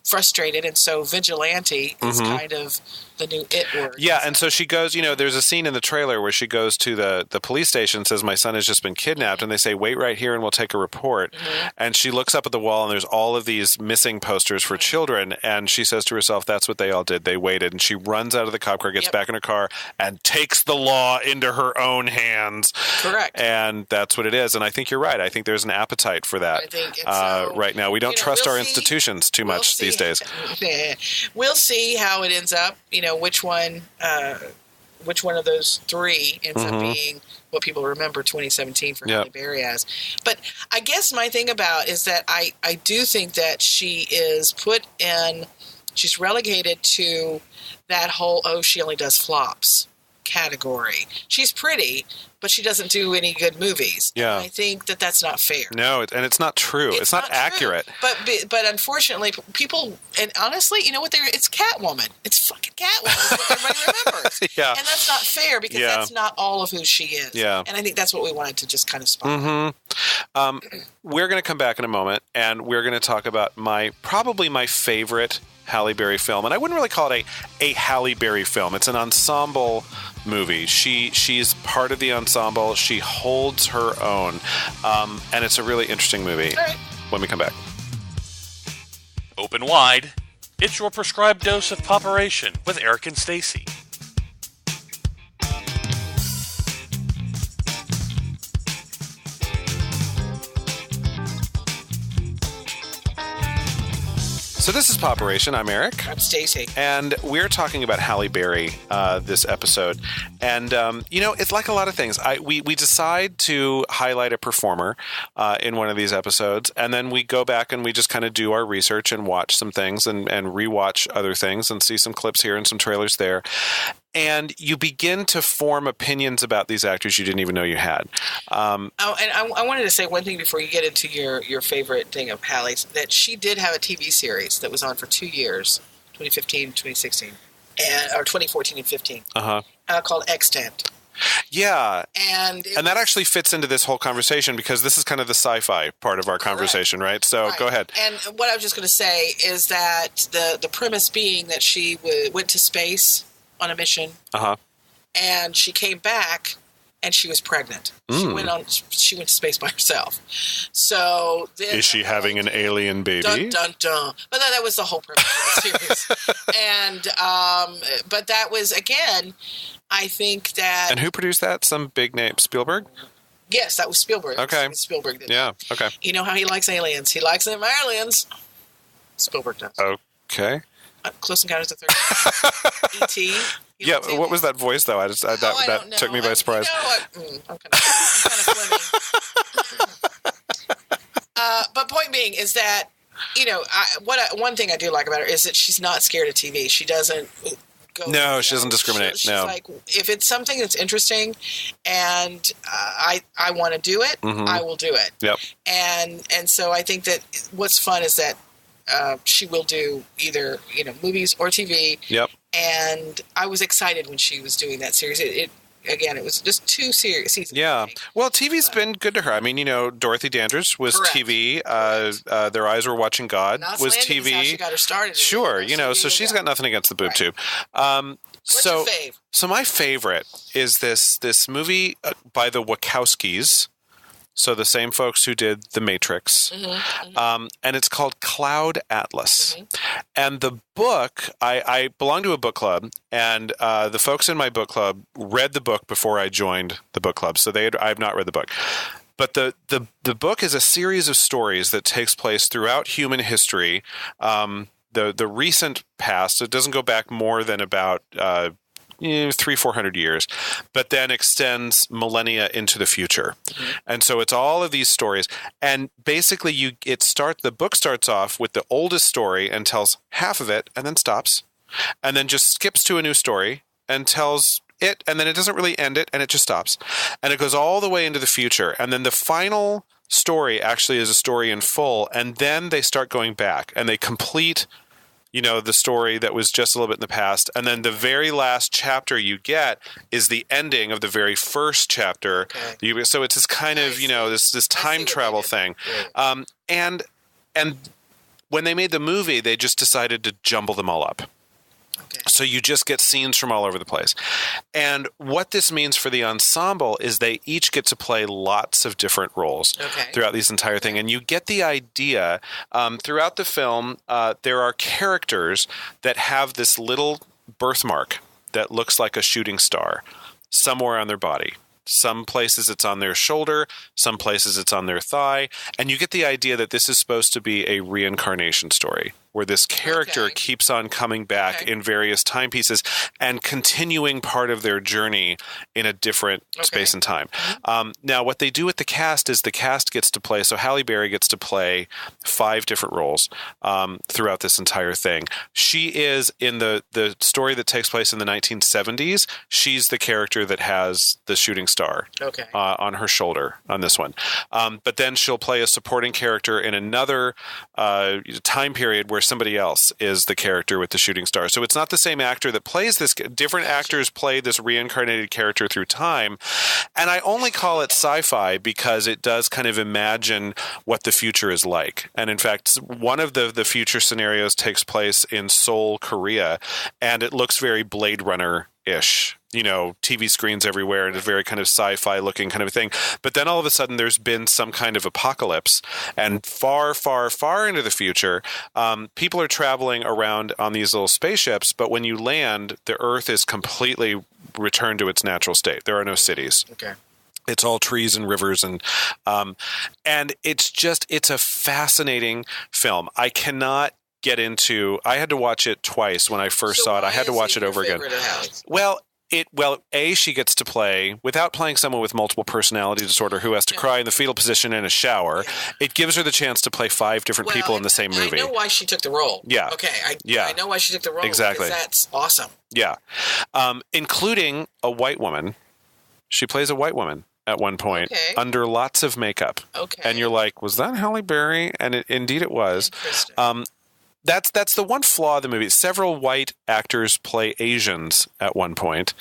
frustrated, and so vigilante is kind of the new it word. Yeah, and so she goes, there's a scene in the trailer where she goes to the police station and says, my son has just been kidnapped, and they say, wait right here and we'll take a report. And she looks up at the wall and there's all of these missing posters for children, and she says to herself, that's what they all did. They waited, and she runs out of the cop car, gets back in her car, and takes the law into her own hands. Correct. And that's what it is, and I think you're right. I think there's an appetite for that right now. We don't trust our institutions too much these days. We'll see how it ends up. Which one of those three ends up being what people remember 2017 for Halle Berry as. But I guess my thing about is that I do think that she is she's relegated to that whole, she only does flops category. She's pretty, but she doesn't do any good movies. Yeah. And I think that that's not fair. No, and it's not true. It's not accurate. But unfortunately, people, and honestly, it's Catwoman. It's fucking Catwoman. That's what everybody remembers. Yeah. And that's not fair because that's not all of who she is. Yeah. And I think that's what we wanted to just kind of spot. We're going to come back in a moment, and we're going to talk about probably my favorite Halle Berry film, and I wouldn't really call it a Halle Berry film. It's an ensemble movie. She's part of the ensemble. She holds her own, and it's a really interesting movie. All right. When we come back. Open wide. It's your prescribed dose of Popperation with Eric and Stacey. So this is Popperation. I'm Eric. I'm Stacey. And we're talking about Halle Berry this episode. And, it's like a lot of things. We decide to highlight a performer in one of these episodes, and then we go back and we just kind of do our research and watch some things and rewatch other things and see some clips here and some trailers there. And you begin to form opinions about these actors you didn't even know you had. And I wanted to say one thing before you get into your favorite thing of Halle's, that she did have a TV series that was on for 2 years, 2015, 2016, or 2014 and 15, called Extant. Yeah. And that actually fits into this whole conversation because this is kind of the sci-fi part of our conversation, right? So go ahead. And what I was just going to say is that the premise being that she went to space on a mission, and she came back, and she was pregnant. She went to space by herself. So then, is she having an alien baby? Dun dun dun. But that was the whole premise of the series. And but that was, again, I think that. And who produced that? Some big name, Spielberg. Yes, that was Spielberg. Okay, Spielberg did. Yeah. Okay. You know how he likes aliens? He likes them aliens. Spielberg does. Okay. Close Encounters of the Third Kind. E.T. Yeah, what was that voice though? That took me by surprise. I'm kind of swimming. But point being is that one thing I do like about her is that she's not scared of TV. She doesn't go. No, she doesn't discriminate. She's like, if it's something that's interesting and I want to do it, I will do it. Yep. And so I think that what's fun is that she will do either movies or TV. Yep. And I was excited when she was doing that series. Again, it was just 2 seasons. Yeah. Well, TV's been good to her. I mean, Dorothy Dandridge was Correct. TV. Their Eyes Were Watching God was TV. Is how she got her started. Sure. So she's got nothing against the boob tube. What's your fave? So my favorite is this movie by the Wachowskis. So the same folks who did The Matrix. And it's called Cloud Atlas. And the book, I belong to a book club, and the folks in my book club read the book before I joined the book club. So I have not read the book. But the book is a series of stories that takes place throughout human history. The recent past, it doesn't go back more than about 300-400 years, but then extends millennia into the future. And so it's all of these stories. And basically the book starts off with the oldest story and tells half of it and then stops, and then just skips to a new story and tells it, and then it doesn't really end it, and it just stops. And it goes all the way into the future. And then the final story actually is a story in full, and then they start going back and they complete the story that was just a little bit in the past. And then the very last chapter you get is the ending of the very first chapter. Okay. So it's this kind of, this time travel thing. And when they made the movie, they just decided to jumble them all up. Okay. So you just get scenes from all over the place. And what this means for the ensemble is they each get to play lots of different roles throughout this entire thing. And you get the idea throughout the film, there are characters that have this little birthmark that looks like a shooting star somewhere on their body. Some places it's on their shoulder, some places it's on their thigh. And you get the idea that this is supposed to be a reincarnation story, where this character keeps on coming back in various time pieces and continuing part of their journey in a different space and time. Now, what they do with the cast is the cast gets to play, so Halle Berry gets to play 5 different roles throughout this entire thing. She is, in the story that takes place in the 1970s, she's the character that has the shooting star on her shoulder on this one. But then she'll play a supporting character in another time period where somebody else is the character with the shooting star. So it's not the same actor that plays this. Different actors play this reincarnated character through time. And I only call it sci-fi because it does kind of imagine what the future is like. And in fact, one of the future scenarios takes place in Seoul, Korea, and it looks very Blade Runner-ish. TV screens everywhere, and a very kind of sci-fi looking kind of thing. But then all of a sudden there's been some kind of apocalypse, and far, far, far into the future, people are traveling around on these little spaceships, but when you land, the Earth is completely returned to its natural state. There are no cities. It's all trees and rivers, and it's a fascinating film. I cannot get into. I had to watch it twice when I first saw it. I had to watch it over again. She gets to play, without playing someone with multiple personality disorder who has to cry in the fetal position in a shower, it gives her the chance to play 5 different people in the same movie. I know why she took the role. Yeah. Okay. I know why she took the role. Exactly. That's awesome. Yeah. Including a white woman. She plays a white woman at one point under lots of makeup. Okay. And you're like, was that Halle Berry? And indeed it was. That's the one flaw of the movie. Several white actors play Asians at one point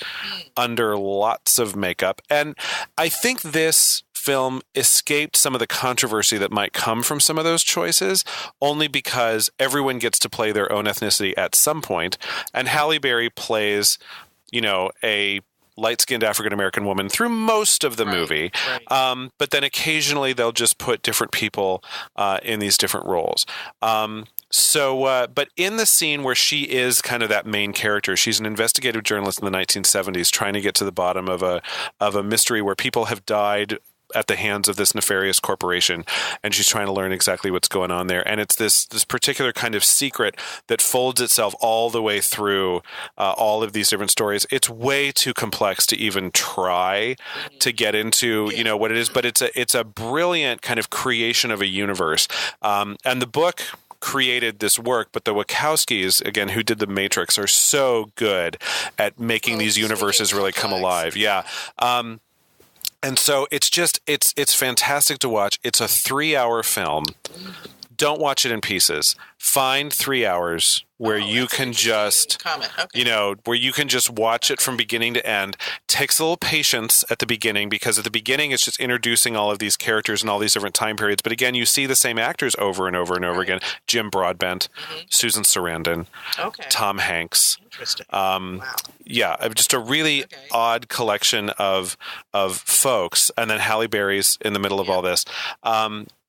under lots of makeup. And I think this film escaped some of the controversy that might come from some of those choices, only because everyone gets to play their own ethnicity at some point. And Halle Berry plays, a light-skinned African-American woman through most of the movie. But then occasionally they'll just put different people in these different roles. But in the scene where she is kind of that main character, she's an investigative journalist in the 1970s trying to get to the bottom of a mystery where people have died at the hands of this nefarious corporation, and she's trying to learn exactly what's going on there. And it's this particular kind of secret that folds itself all the way through all of these different stories. It's way too complex to even try to get into, what it is, but it's a brilliant kind of creation of a universe. And the book, created this work, but the Wachowskis, again, who did The Matrix, are so good at making these universes really come alive. Yeah. And so it's fantastic to watch. It's a 3-hour film. Don't watch it in pieces. Find 3 hours where you can just, where you can just watch it from beginning to end. Takes a little patience at the beginning, because at the beginning it's just introducing all of these characters and all these different time periods. But again, you see the same actors over and over and over again. Jim Broadbent, Susan Sarandon, Tom Hanks. Interesting. Yeah, just a really odd collection of folks, and then Halle Berry's in the middle of all this.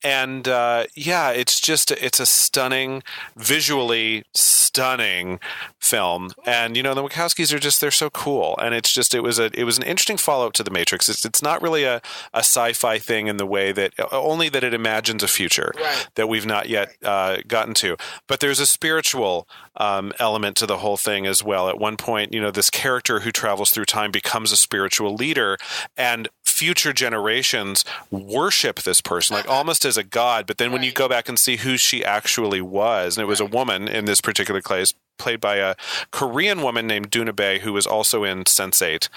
It's a stunning, visually stunning film. And, the Wachowskis they're so cool. And it was an interesting follow-up to The Matrix. It's not really a sci-fi thing in the way that, only that it imagines a future that we've not yet gotten to. But there's a spiritual element to the whole thing as well. At one point, this character who travels through time becomes a spiritual leader, and future generations worship this person, like almost as a god. But then when you go back and see who she actually was, and it was a woman in this particular case, played by a Korean woman named Doona Bae, who was also in Sense8,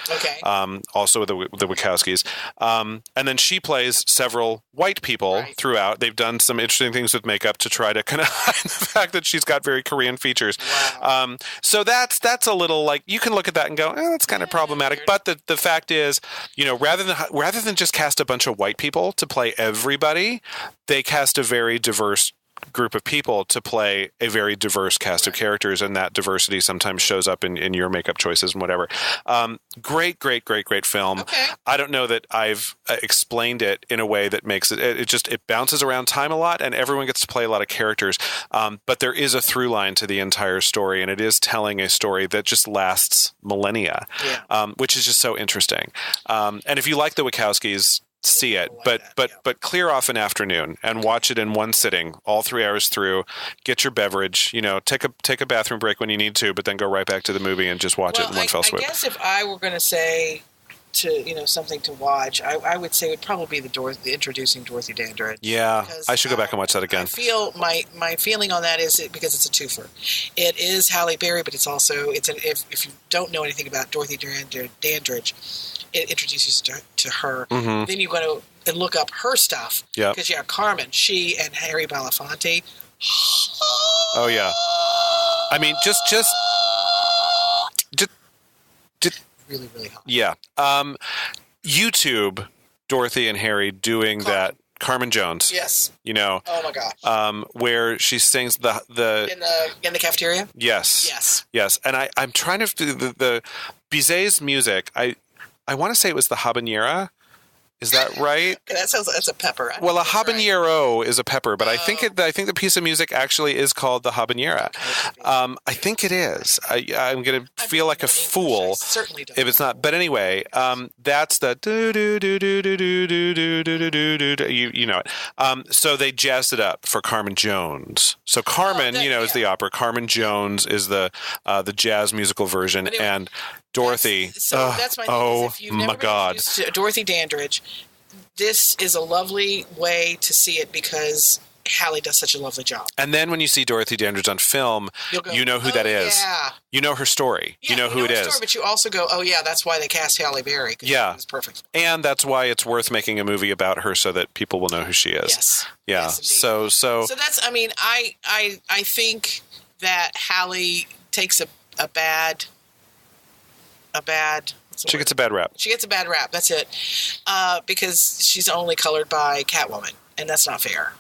also the Wachowskis. And then she plays several white people throughout. They've done some interesting things with makeup to try to kind of hide the fact that she's got very Korean features. Wow. So that's a little, like, you can look at that and go, that's kind of problematic. But the fact is, rather than just cast a bunch of white people to play everybody, they cast a very diverse group of people to play a very diverse cast of characters, and that diversity sometimes shows up in your makeup choices and whatever. Great film. I don't know that I've explained it in a way that makes it bounces around time a lot, and everyone gets to play a lot of characters, but there is a through line to the entire story, and it is telling a story that just lasts millennia, which is just so interesting. And if you like the Wachowskis, see it, but clear off an afternoon and watch it in one sitting, all 3 hours through. Get your beverage, take a bathroom break when you need to, but then go right back to the movie and just watch it in one fell swoop. I guess if I were going to say something to watch, I would say it would probably be the Introducing Dorothy Dandridge. Yeah, I should go back and watch that again. I feel my feeling on that is because it's a twofer. It is Halle Berry, but it's also if you don't know anything about Dorothy Dandridge, it introduces you to her. Then you go to look up her stuff, because Carmen, she and Harry Belafonte. Oh yeah, I mean just really, really hot. Yeah. YouTube Dorothy and Harry doing that. Carmen Jones. Yes. Oh my gosh. Where she sings the in the cafeteria. Yes. And I'm trying to the Bizet's music. I want to say it was the habanera. Is that right? That's a pepper. Well, a habanero is a pepper, but I think the piece of music actually is called the habanera. I think it is. I'm going to feel like a fool if it's not. But anyway, that's the do do do do do do do do do do. You know it. So they jazzed it up for Carmen Jones. So Carmen, is the opera. Carmen Jones is the jazz musical version, and Dorothy. That's my thing. If you've never been introduced to Dorothy Dandridge, this is a lovely way to see it because Halle does such a lovely job. And then when you see Dorothy Dandridge on film, you know who that is. Yeah. You know her story. You know who it is. Story, but you also go, oh yeah, that's why they cast Halle Berry. Yeah, it's perfect. And that's why it's worth making a movie about her so that people will know who she is. Yes. Yeah. Yes, so that's. I mean, I think that Halle takes a bad. She gets a bad rap. She gets a bad rap. That's it. Because she's only colored by Catwoman, and that's not fair.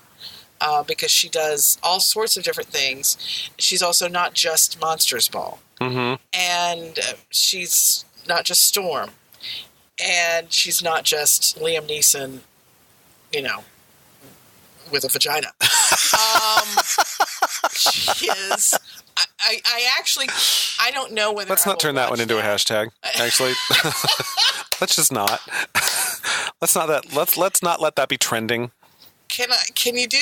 Because she does all sorts of different things. She's also not just Monsters Ball. Mm-hmm. And she's not just Storm. And she's not just Liam Neeson, with a vagina. She is... I don't know whether. Let's not turn that one into a hashtag. Actually, let's just not. Let's not let that be trending. Can you do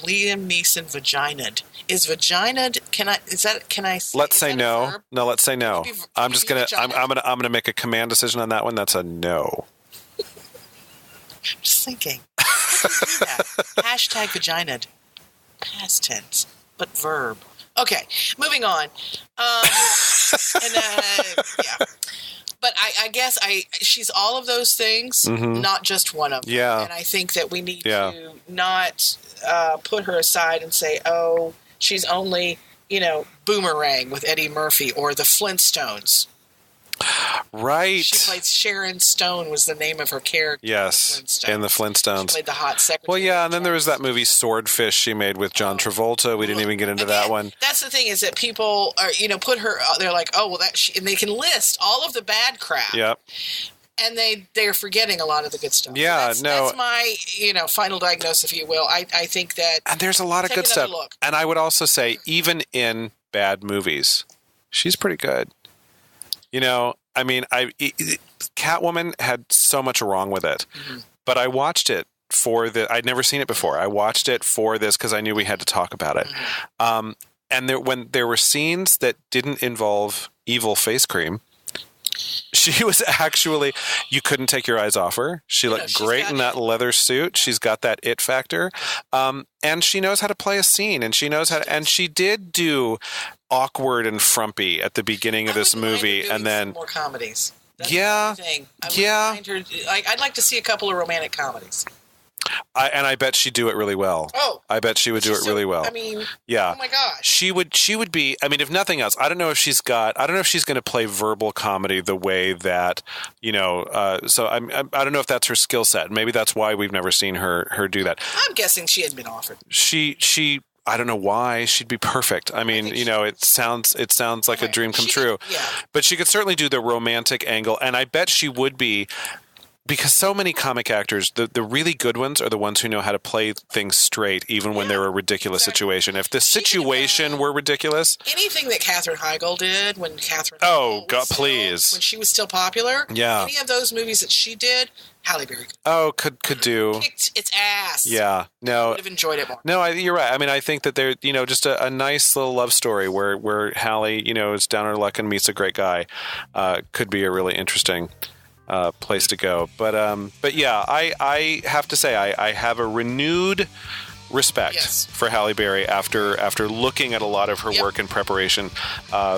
Liam Neeson vaginaed? Is vaginaed? Can I? Let's say no. No, let's say no. I'm gonna make a command decision on that one. That's a no. I'm just thinking. How do you do that? Hashtag vaginaed. Past tense, but verb. Okay, moving on. Yeah. But I guess she's all of those things, not just one of them. Yeah. And I think that we need to not put her aside and say, oh, she's only, Boomerang with Eddie Murphy or the Flintstones. Right. She played Sharon Stone was the name of her character. Yes, in the Flintstones. She played the hot secretary. Well, yeah, and then there was that movie Swordfish she made with John Travolta. We didn't even get into that one. That's the thing is that people are, put her, they're like, oh, well, and they can list all of the bad crap. Yep. And they're forgetting a lot of the good stuff. Yeah, that's my, final diagnosis, if you will. I think that... And there's a lot of good stuff. Look. And I would also say, even in bad movies, she's pretty good. Catwoman had so much wrong with it, but I watched it I'd never seen it before. I watched it for this because I knew we had to talk about it. And when there were scenes that didn't involve evil face cream, she was actually, you couldn't take your eyes off her. She looked great in that leather suit. She's got that it factor. And she knows how to play a scene, and she knows and she did do awkward and frumpy at the beginning of this movie. And then more comedies. That's I'd like to see a couple of romantic comedies. I bet she'd do it really well. Oh, I bet she would do it really well. Yeah. Oh my gosh. She would be, if nothing else, I don't know if she's going to play verbal comedy the way that, so I don't know if that's her skill set. Maybe that's why we've never seen her do that. I'm guessing she hasn't been offered. She I don't know why. She'd be perfect. It sounds like a dream come true. Yeah. But she could certainly do the romantic angle, and I bet she would be. Because so many comic actors, the really good ones are the ones who know how to play things straight, even when they're a ridiculous situation. If the situation were ridiculous, anything that Katherine Heigl did when Katherine, please, when she was still popular, any of those movies that she did, Halle Berry could do kicked its ass. Yeah, no, I would have enjoyed it more. No, you're right. I think that they're just a nice little love story where Halle is down on her luck and meets a great guy. Could be a really interesting place to go. But yeah, I have to say I have a renewed respect for Halle Berry after looking at a lot of her work in preparation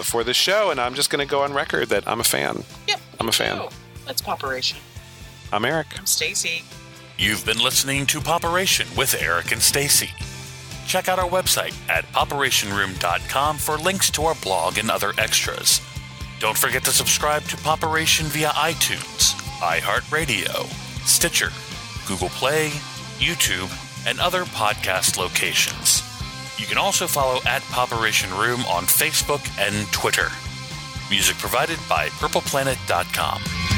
for the show, and I'm just going to go on record that I'm a fan. Yep. I'm a fan. That's Poperation. I'm Eric. I'm Stacey. You've been listening to Poperation with Eric and Stacey. Check out our website at poperationroom.com for links to our blog and other extras. Don't forget to subscribe to Poperation via iTunes, iHeartRadio, Stitcher, Google Play, YouTube, and other podcast locations. You can also follow at Poperation Room on Facebook and Twitter. Music provided by purpleplanet.com.